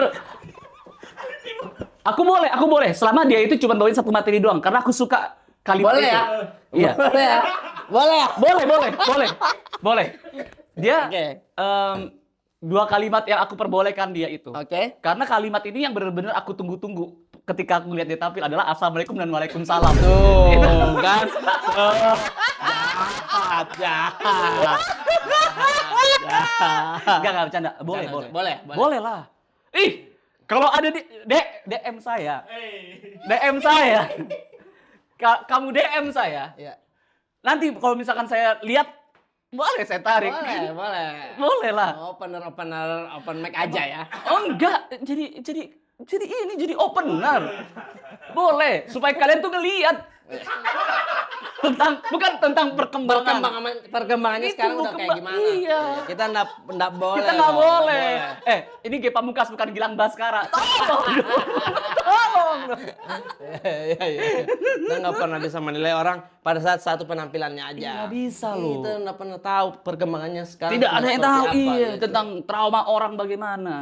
aku boleh selama dia itu cuma bawain satu materi doang karena aku suka kalimat Boleh itu. ya? Iya. Boleh ya? Boleh. Dia Oke. dua kalimat yang aku perbolehkan dia itu. Oke. Karena kalimat ini yang benar-benar aku tunggu-tunggu ketika aku lihat dia tampil adalah Assalamualaikum dan Waalaikumsalam. Tuh, kan? Jahat. Enggak bercanda. Boleh. Boleh. Lah. Ih, kalau ada di DM saya. DM saya. Kamu DM saya. Iya. Nanti kalau misalkan saya lihat boleh saya tarik. Boleh. Boleh lah. Open mic aja ya. Oh enggak, jadi opener. Boleh, supaya kalian tuh ngelihat bukan tentang perkembangan. Perkembangannya Itu sekarang udah kayak gimana? iya. Kita nggak boleh. Kita nggak loh, boleh. Ini Ge Pamungkas bukan Gilang Baskara. Tolong. Iya. Kita nggak pernah bisa menilai orang pada saat satu penampilannya aja. Nggak bisa loh. Kita nggak pernah tahu perkembangannya sekarang. Tidak ada sudah yang seperti tahu apa, iya gitu. tentang trauma orang bagaimana,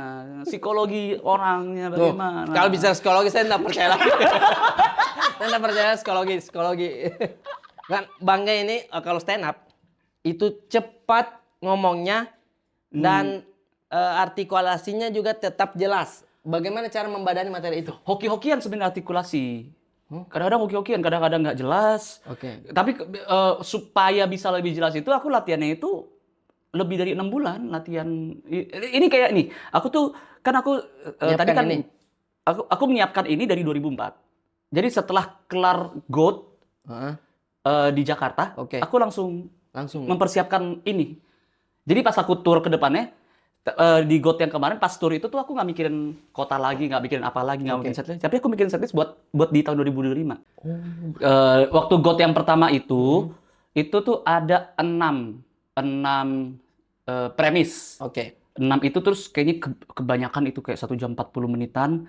psikologi orangnya Tuh, bagaimana. kalau bicara psikologi saya nggak percaya lagi. Saya nggak percaya psikologi. Kan Bangga ini kalau stand up itu cepat ngomongnya dan artikulasinya juga tetap jelas. Bagaimana cara membadani materi itu? Hoki-hokian sebenarnya artikulasi. Kadang-kadang hoki-hokian, kadang-kadang nggak jelas. Oke. Tapi supaya bisa lebih jelas itu aku latihannya itu lebih dari 6 bulan latihan. Ini kayak nih, aku tuh kan aku tadi Menyiapkan kan ini? aku menyiapkan ini dari 2004. Jadi setelah kelar GOAT Heeh, di Jakarta, Oke. aku langsung langsung. mempersiapkan ini. Jadi pas aku tour ke depannya di GOAT yang kemarin pas tour itu tuh aku nggak mikirin kota lagi, nggak mikirin apa lagi, nggak Oke. mikirin setlist. Tapi aku mikirin setlist buat di tahun 2025. Waktu GOAT yang pertama itu tuh ada 6 premis. Oke. 6 itu terus kayaknya kebanyakan itu kayak 1 jam 40 menitan.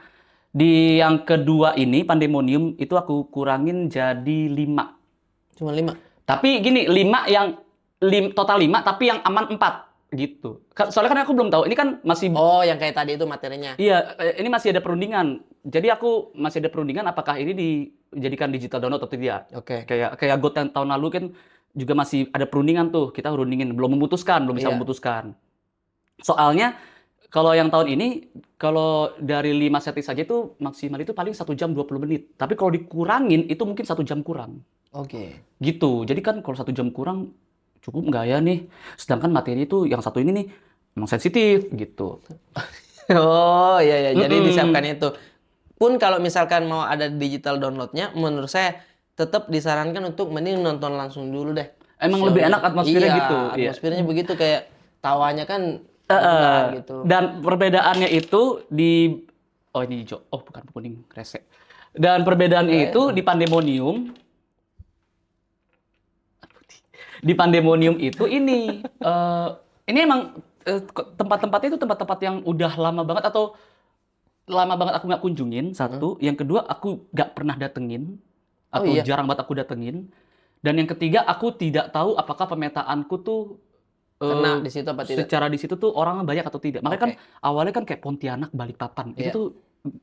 Di yang kedua ini Pandemonium itu aku kurangin jadi 5. Cuma 5. Tapi gini, 5 yang total 5 tapi yang aman 4 gitu. Soalnya kan aku belum tahu. Ini kan masih Oh, yang kayak tadi itu materinya. iya, ini masih ada perundingan. Jadi aku masih ada perundingan apakah ini dijadikan digital download atau tidak. Oke. Kayak GOAT yang tahun lalu kan juga masih ada perundingan tuh. Kita rundingin, belum bisa Iya. memutuskan. Soalnya kalau yang tahun ini kalau dari 5 setlist saja itu maksimal itu paling 1 jam 20 menit. Tapi kalau dikurangin itu mungkin 1 jam kurang. Oke. Gitu. Jadi kan kalau 1 jam kurang cukup nggak ya nih? Sedangkan materi itu yang satu ini nih emang sensitif gitu. Oh, iya. Jadi Mm-mm. disiapkan itu. Pun kalau misalkan mau ada digital downloadnya, menurut saya tetap disarankan untuk mending nonton langsung dulu deh. Emang Show lebih nya. enak atmosfernya Iya, gitu. Iya. atmosfernya begitu kayak tawanya kan gitu. Dan perbedaannya itu oh ini hijau, oh bukan kuning, kresek. Dan perbedaannya itu di Pandemonium itu ini emang tempat-tempatnya itu tempat-tempat yang udah lama banget atau lama banget aku nggak kunjungin satu, yang kedua aku nggak pernah datengin Oh, atau iya. jarang banget aku datengin, dan yang ketiga aku tidak tahu apakah pemetaanku tuh Kena di situ apa tidak? secara di situ tuh orang banyak atau tidak. Makanya kan Oke. awalnya kan kayak Pontianak, Balikpapan. Itu Iya. tuh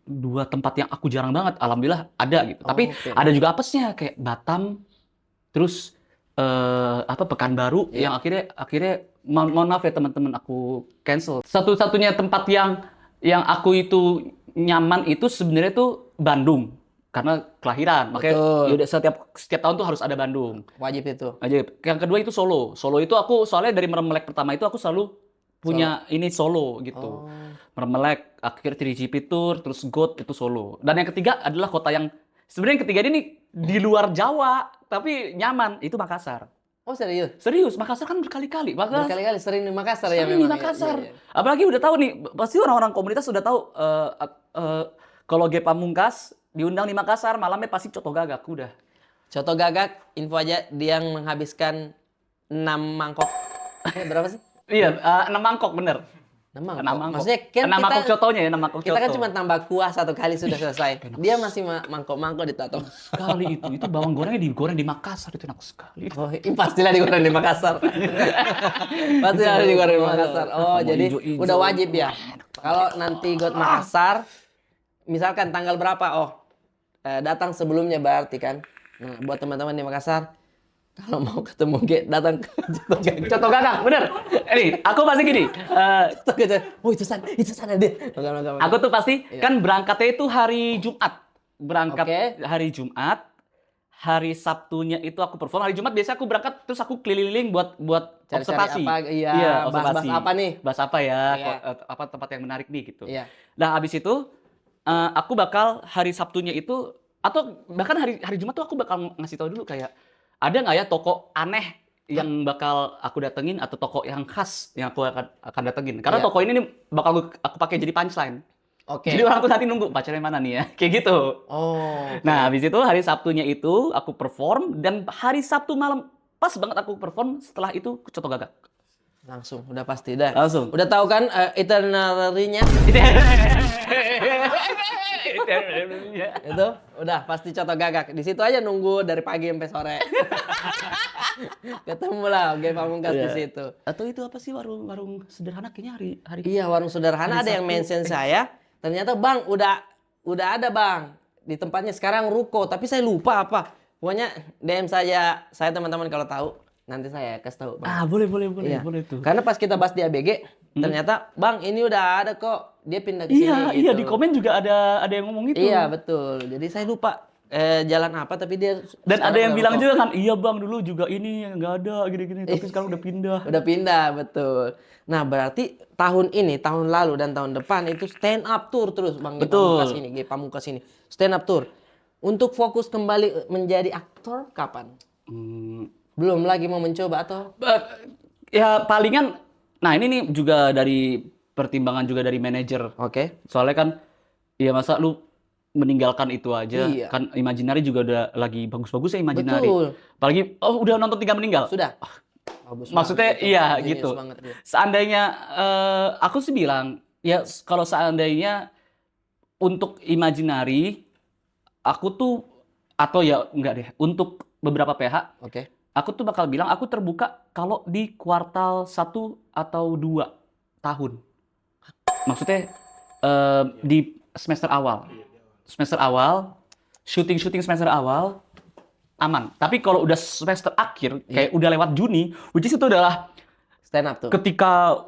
2 tempat yang aku jarang banget. Alhamdulillah ada gitu. Tapi Oke. ada juga apesnya kayak Batam, terus Pekanbaru Iya. yang akhirnya mohon maaf ya teman-teman aku cancel. Satu-satunya tempat yang aku itu nyaman itu sebenarnya tuh Bandung. Karena kelahiran. Makanya Betul. yaudah setiap tahun tuh harus ada Bandung. Wajib itu. Aja. Yang kedua itu Solo. Solo itu aku soalnya dari Meremelek pertama itu aku selalu punya ini Solo gitu. Oh. Meremelek, akhir 3GP Tour, terus GOAT itu Solo. Dan yang ketiga adalah kota yang sebenarnya yang ketiga ini di luar Jawa tapi nyaman, itu Makassar. Oh, serius? Serius, Makassar kan berkali-kali. Berkali-kali sering di Makassar ya Sering di memang. Makassar. Iya. Apalagi udah tahu nih, pasti orang-orang komunitas sudah tahu kalau Ge Pamungkas diundang di Makassar, malamnya pasti coto gagak udah. Coto gagak, info aja dia yang menghabiskan 6 mangkok. Berapa sih? Iya, 6 mangkok bener. 6 mangkok. 6 mangkok. Maksudnya kan 6 mangkok cotonya ya, 6 mangkok kita kan coto. cuma tambah kuah 1 kali sudah selesai. Dia masih mangkok-mangkok ditato. Sekali itu bawang gorengnya digoreng di Makassar, itu enak sekali. Oh, ini pastilah digoreng di Makassar. Pastilah digoreng di Makassar. Oh, Sama jadi hijau-hijau. udah wajib ya. Kalau nanti GOAT Makassar, misalkan tanggal berapa? Oh, datang sebelumnya berarti kan. Nah, buat teman-teman di Makassar, kalau mau ketemu Ge, datang ke Coto Gagak. Coto gagak, bener. Ini, aku pasti gini. Coto Gagak. Oh, itu sana dia. Aku tuh pasti kan berangkatnya itu hari Jumat. Berangkat Oke. hari Jumat. Hari Sabtunya itu aku perform. Hari Jumat biasa aku berangkat terus aku keliling buat Cari-cari observasi. apa, iya, bahas-bahas apa nih? Bahas apa ya? Iya. Apa tempat yang menarik nih gitu. Iya. Nah, habis itu aku bakal hari Sabtunya itu atau bahkan hari Jumat tuh aku bakal ngasih tahu dulu kayak ada nggak ya toko aneh yang bakal aku datengin atau toko yang khas yang aku akan datengin. Karena Iya. toko ini nih bakal aku pakai jadi punchline. Oke. Jadi orang tuh nanti nunggu pacarnya mana nih ya, kayak gitu. Oh. Nah, habis itu hari Sabtunya itu aku perform dan hari Sabtu malam pas banget aku perform setelah itu ke Coto Gagak. Langsung, udah pasti dah. Langsung. Udah tahu kan itinerary-nya? Itu udah pasti coto gagak. Di situ aja nunggu dari pagi sampai sore. Ketemu lah Ge Pamungkas di situ. Atau itu apa sih warung sederhana kayaknya hari Iya, warung sederhana ada yang mention saya. Ternyata Bang, udah ada Bang di tempatnya sekarang ruko, tapi saya lupa apa. Pokoknya DM saya teman-teman kalau tahu nanti saya kasih tahu Bang. Ah, boleh Iya. boleh tuh. Karena pas kita bahas di ABG, ternyata Bang ini udah ada kok. Dia pindah ke sini Iya, gitu. di komen juga ada yang ngomong itu. Iya, betul. Jadi saya lupa jalan apa tapi dia Dan sekarang ada yang udah bilang ruko. juga kan, iya Bang dulu juga ini nggak ada gini-gini, tapi sekarang udah pindah. Udah pindah, betul. Nah, berarti tahun ini, tahun lalu dan tahun depan itu stand up tour terus Bang Ge Betul. Pamungkas ini, Ge Pamungkas ini. Stand up tour. Untuk fokus kembali menjadi aktor kapan? Hmm, Belum lagi mau mencoba atau? ya palingan, nah ini nih juga dari pertimbangan juga dari manajer. Oke. Soalnya kan, ya masa lu meninggalkan itu aja, Iya. kan Imaginary juga udah lagi bagus-bagus ya Imaginary. Betul. Apalagi, udah nonton 3 meninggal. Sudah. Bagus Maksudnya banget itu. iya Genius gitu. banget dia. Seandainya aku sih bilang ya kalau seandainya untuk Imaginary aku tuh atau ya enggak deh untuk beberapa PH Oke. aku tuh bakal bilang aku terbuka kalau di kuartal 1 atau 2 tahun. Maksudnya di semester awal. Semester awal, syuting semester awal aman. Tapi kalau udah semester akhir kayak udah lewat Juni, which is itu adalah Stand up tuh. ketika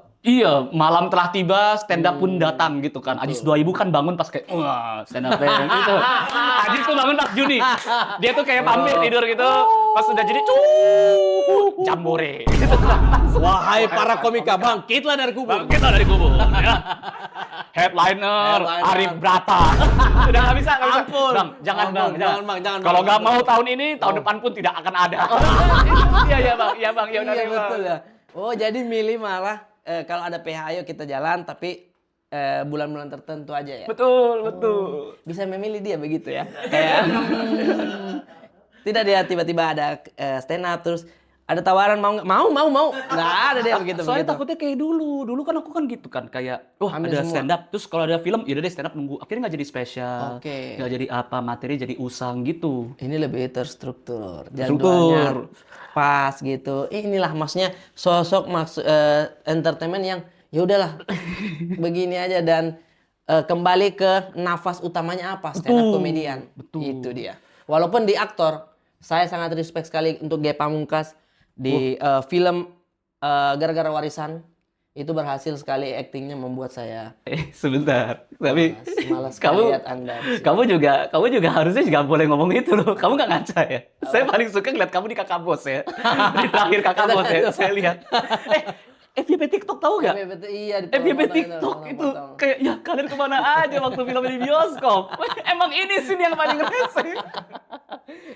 malam telah tiba, stand up pun datang gitu kan. Ajis 2000 kan bangun pas kayak wah, stand up gitu. Ajis tuh bangun pas Juni. Dia tuh kayak pamit tidur gitu. Pas udah jadi jambore gitu. Wahai para komika, bangkitlah dari kubur. Kita dari kubur ya. Headliner Arif Brata. Udah nggak bisa. Ampun. Bang, jangan Ampun, bang. jangan, Bang, jangan, Kalau Bang. nggak mau tahun ini, tahun depan pun tidak akan ada. Iya bang, ya udah Iya deh, Bang. betul ya. Oh, jadi milih malah kalau ada PH ayo kita jalan tapi bulan-bulan tertentu aja ya. Betul. Bisa memilih dia begitu ya. Kayak tidak dia tiba-tiba ada stand up terus ada tawaran mau nggak mau nggak ada dia begitu. Soalnya takutnya kayak dulu kan aku kan gitu kan kayak Ambil ada semua. stand up terus kalau ada film ya udah deh stand up nunggu akhirnya nggak jadi spesial, Oke. nggak jadi apa materi jadi usang gitu. Ini lebih terstruktur, Terstruktur. jadwalnya pas gitu. Inilah maksudnya sosok entertainment yang ya udahlah begini aja dan kembali ke nafas utamanya apa stand up Betul, komedian. betul. Itu dia. Walaupun di aktor saya sangat respect sekali untuk Ge Pamungkas di film Gara-gara Warisan itu berhasil sekali aktingnya membuat saya Sebentar, tapi malas kamu lihat Anda di sini. kamu juga harusnya juga boleh ngomong itu loh. Kamu nggak ngaca ya? Saya paling suka ngeliat kamu di Kakak Bos ya. Di terakhir Kakak Bos ya, saya lihat. FYP TikTok tahu nggak? Iya, FYP TikTok itu kayak ya kalian kemana aja waktu film di bioskop? Emang ini sih yang paling rese.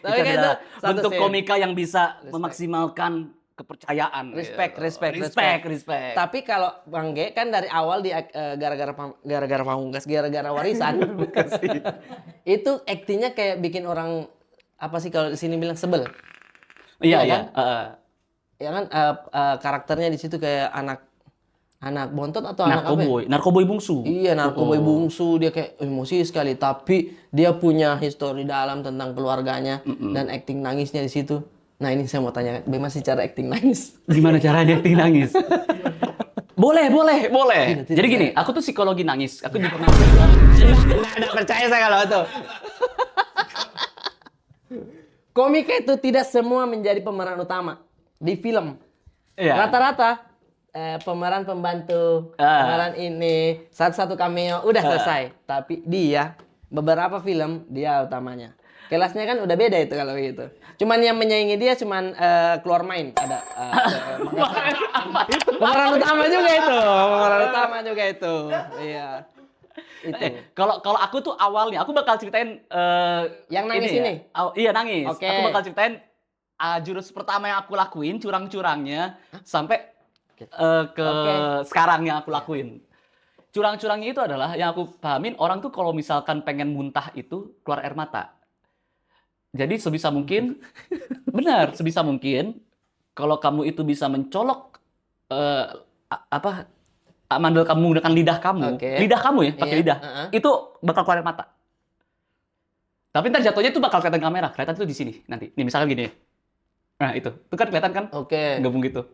Tapi Itu kan adalah itu satu bentuk scene. komika yang bisa memaksimalkan kepercayaan. Respect. Respect. Tapi kalau Bang Ge kan dari awal di gara-gara Pamungkas, gara-gara Warisan. Itu aktingnya kayak bikin orang apa sih kalau di sini bilang sebel. Iya, Iya iya. Ya kan karakternya di situ kayak anak bontot atau anak apa? Ya? Narkoboy bungsu. Iya, narkoboy bungsu, dia kayak emosi sekali tapi dia punya histori dalam tentang keluarganya dan akting nangisnya di situ. Nah, ini saya mau tanya, bagaimana sih cara akting nangis? Gimana caranya akting nangis? Boleh. Tidak. Jadi gini, aku tuh psikologi nangis. Aku juga Nggak percaya saya kalau itu. Komika itu tidak semua menjadi pemeran utama di film. Iya. Rata-rata pemeran pembantu, pemeran ini, satu-satu cameo, udah selesai. Tapi dia, beberapa film, dia utamanya. Kelasnya kan udah beda itu kalau gitu. Cuman yang menyaingi dia cuman keluar main. Ada apa itu? pemeran utama juga itu. Pemeran utama juga itu. Iya. Itu. Kalau aku tuh awalnya aku bakal ceritain Yang nangis ya. ini? Iya nangis. Oke. Aku bakal ceritain jurus pertama yang aku lakuin, curang-curangnya sampai ke Oke. sekarang yang aku lakuin. Curang-curangnya itu adalah yang aku pahamin orang tuh kalau misalkan pengen muntah itu keluar air mata. Jadi sebisa mungkin, benar, sebisa mungkin kalau kamu itu bisa mencolok eh, apa amandel kamu menggunakan lidah kamu, Oke. lidah kamu ya, pakai Iya, lidah, heeh. itu bakal keluar air mata. Tapi ntar jatuhnya itu bakal kelihatan kamera, kelihatan tuh di sini nanti. Nih misalkan gini. Nah itu kan kelihatan kan? Oke. Gabung gitu.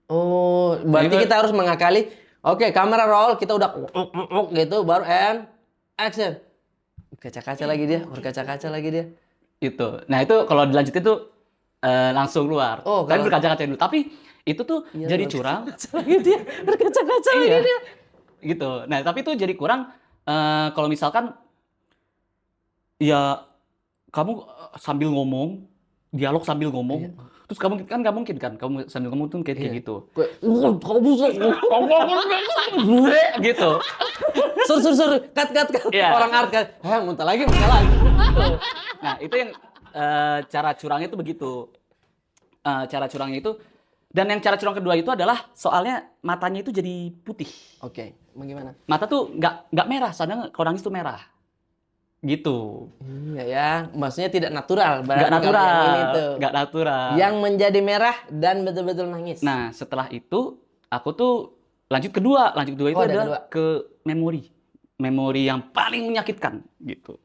Oh, berarti Itu- kita harus mengakali. Oke, kamera roll, kita udah gitu, baru and action. Kaca-kaca lagi dia, berkaca-kaca lagi dia. Itu. Nah itu kalau dilanjutin tuh langsung keluar. Oh, Tapi kalau- berkaca-kaca dulu. Tapi itu tuh Iya, jadi berkaca- curang. lagi dia, berkaca-kaca lagi Iya. dia. Gitu. Nah tapi itu jadi kurang kalau misalkan ya kamu sambil ngomong, dialog sambil ngomong, terus kamu kan nggak mungkin kan, kamu sambil ngomong tuh kayak Iya. gitu. Kamu Gitu. sur, cut. Iya. Orang art kan, muntah lagi. Tuh. Nah, itu yang cara curangnya itu begitu. Cara curangnya itu dan yang cara curang kedua itu adalah soalnya matanya itu jadi putih. Oke, bagaimana? Mata tuh nggak merah, sedangkan kalau nangis tuh merah. Gitu. Iya ya, maksudnya tidak natural. Nggak Berarti kalau yang ini natural. tuh. Nggak natural. Yang menjadi merah dan betul-betul nangis. Nah, setelah itu aku tuh lanjut kedua itu Oh, ada adalah ke memori. Memori yang paling menyakitkan gitu.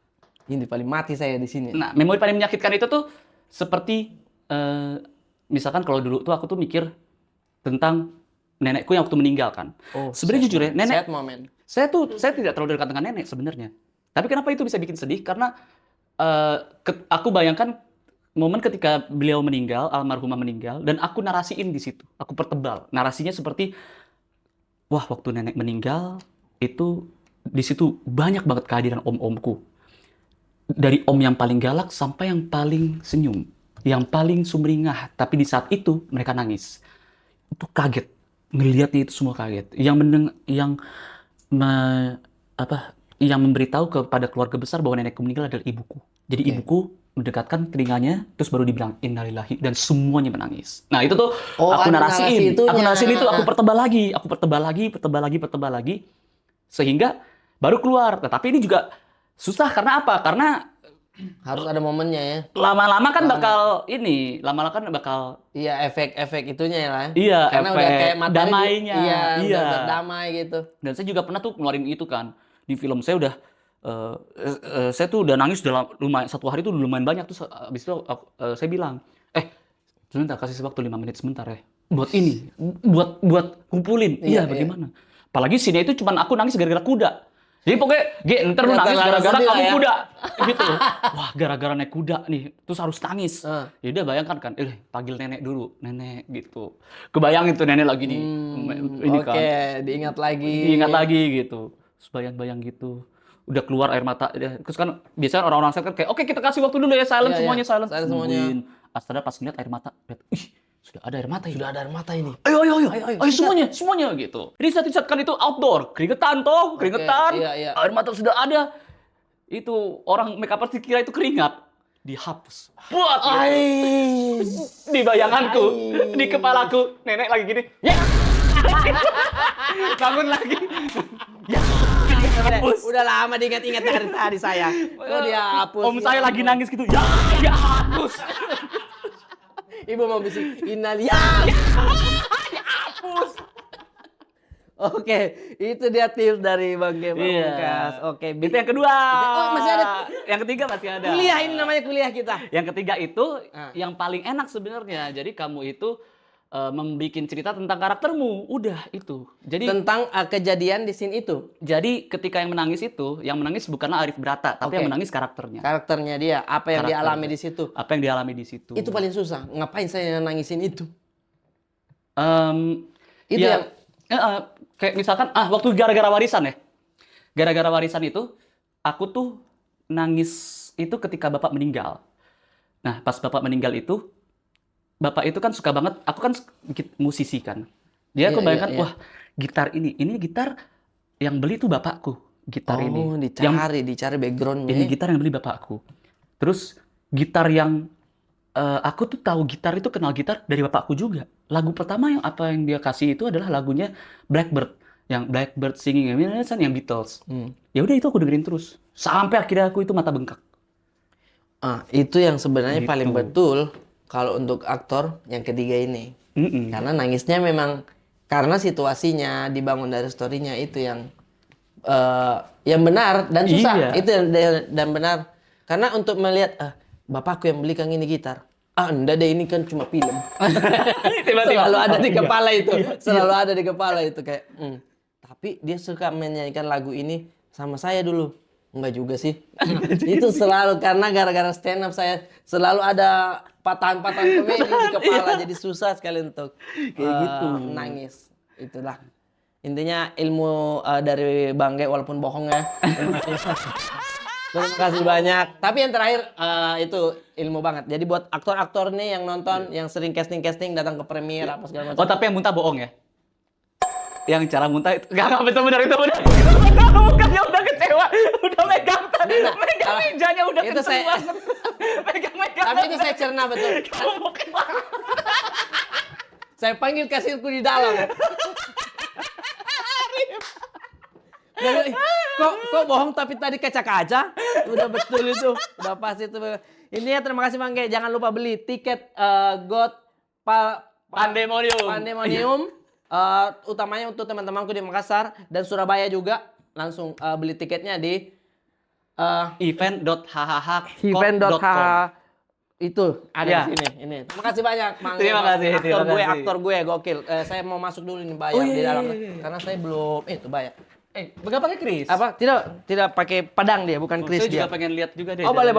Ini paling mati saya di sini. Nah, memori paling menyakitkan itu tuh seperti misalkan kalau dulu tuh aku tuh mikir tentang nenekku yang waktu meninggal kan. Oh, Sebenarnya sad jujur ya, moment. nenek Sad moment. saya tidak terlalu dekat dengan nenek sebenarnya. Tapi kenapa itu bisa bikin sedih? Karena aku bayangkan momen ketika beliau meninggal, almarhumah meninggal, dan aku narasiin di situ. Aku pertebal. Narasinya seperti, wah waktu nenek meninggal itu di situ banyak banget kehadiran om-omku. Dari om yang paling galak sampai yang paling senyum, yang paling sumringah. Tapi di saat itu mereka nangis. Itu kaget, ngelihatnya itu semua kaget. Yang memberitahu kepada keluarga besar bahwa nenekku meninggal adalah ibuku. Jadi Oke. ibuku mendekatkan telinganya, terus baru dibilang innalillahi dan semuanya menangis. Nah itu tuh Oh, aku ada narasiin, narasi itunya. aku narasiin itu, aku pertebal lagi, sehingga baru keluar. Tetapi ini juga susah karena apa? Karena Harus ada momennya ya. lama-lama kan lama-lama kan bakal Iya, efek-efek itunya ya lah. Iya, Karena udah efek kayak materi damainya. Iya, udah Iya. berdamai gitu. Dan saya juga pernah tuh ngeluarin itu kan di film saya udah saya tuh udah nangis udah lumayan satu hari tuh lumayan banyak tuh habis itu saya bilang sebentar kasih waktu 5 menit sebentar ya buat ini buat kumpulin Iya, bagaimana apalagi scene itu cuman aku nangis gara-gara kuda jadi pokoknya ntar lu Kelihatan nangis langsung gara-gara sedih kamu lah ya. kuda gitu wah gara-gara naik kuda nih terus harus nangis ya udah bayangkan kan panggil nenek dulu nenek gitu kebayang itu nenek lagi di ini Oke, kan diingat lagi. diingat lagi gitu. Terus bayang-bayang gitu. Udah keluar air mata. Terus kan biasanya orang-orang set kan kayak, oke kita kasih waktu dulu ya, silent Iya, semuanya, iya. silent. Silent semuanya. Nungguin. Astaga pas ngeliat air mata, lihat, ih sudah ada air mata ya. Sudah ada air mata ini. Ayo semuanya gitu. Riset kan itu outdoor, keringetan toh, keringetan. iya. Air mata sudah ada. Itu orang make up artist kira itu keringat. Dihapus. Buat gitu. Di bayanganku, di kepalaku, nenek lagi gini. Ya. Bangun lagi. Ya. Udah lama diingat-ingat dari tadi saya. Oh, dia hapus. Om saya lagi nangis gitu. Ya, hapus. Ibu mau bisik innalillahi. Hapus. Oke, itu dia tips dari Bang Ge Iya. Pamungkas. Oke, Itu yang kedua. Oh, masih ada. Yang ketiga masih ada. kuliah ini namanya kuliah kita. Yang ketiga itu Ah. yang paling enak sebenarnya. Jadi kamu itu membikin cerita tentang karaktermu. Udah itu. Jadi Tentang kejadian di scene itu. ketika yang menangis bukanlah Arif Brata, tapi Oke. yang menangis karakternya. Karakternya dia, apa yang dia Karakternya. alami di situ. Apa yang dialami di situ. Itu paling susah. Ngapain saya nangisin itu? Itu Ya, yang kayak misalkan waktu gara-gara warisan ya. Gara-gara warisan itu aku tuh nangis itu ketika bapak meninggal. Nah, pas bapak meninggal itu bapak itu kan suka banget, aku kan musisi kan. Dia Iya, aku bayangkan, iya. wah, gitar ini gitar yang beli tuh bapakku. Gitar ini. Oh, Yang dicari backgroundnya. ini gitar yang beli bapakku. Terus gitar yang aku tuh tahu gitar itu kenal gitar dari bapakku juga. Lagu pertama yang dia kasih itu adalah lagunya Blackbird, yang Blackbird Singing yang Beatles. Ya udah itu aku dengerin terus sampai akhirnya aku itu mata bengkak. Itu yang sebenarnya Gitu. paling betul kalau untuk aktor yang ketiga ini. Mm-mm. Karena nangisnya memang karena situasinya dibangun dari story-nya itu yang benar dan susah. Iya. Itu dan benar. Karena untuk melihat bapakku yang belikan ini gitar. Enggak deh, ini kan cuma film. Tiba-tiba. Selalu ada di Iya. kepala itu. Iya. Selalu ada di kepala itu kayak. Tapi dia suka menyanyikan lagu ini sama saya dulu. Enggak juga sih. Itu selalu karena gara-gara stand up saya selalu ada patahan-patahan komedi di kepala, jadi susah sekali untuk Kayak gitu. nangis. Itulah intinya ilmu dari Bang Ge, walaupun bohong ya. Terima kasih banyak. Tapi yang terakhir itu ilmu banget. Jadi buat aktor-aktor nih yang nonton, yang sering casting datang ke premiere apa segala macam. Oh, tapi yang muntah bohong ya? Yang cara muntah itu enggak benar itu benar. Mukanya udah kecewa, udah megang mejanya udah Itu kenceng saya- banget. Megang. Tapi itu saya cerna betul. Saya panggil kasirku di dalam. Dan, kok bohong tapi tadi kaca-kaca? Udah betul itu. Udah pasti itu. Ini ya, terima kasih Bang Ge. Jangan lupa beli tiket Pandemonium. Utamanya untuk teman-temanku di Makassar dan Surabaya juga. Langsung beli tiketnya di event.hhh itu ada Ya. di sini. Ini. Terima kasih banyak Bang. Terima kasih, terima kasih. Aktor gue gokil. Saya mau masuk dulu nih bayar di dalam karena saya belum itu bayar. Enggak pakai Kris. Apa? Tidak pakai padang dia, bukan Chris Saya dia. juga pengen lihat juga deh. Oh, boleh.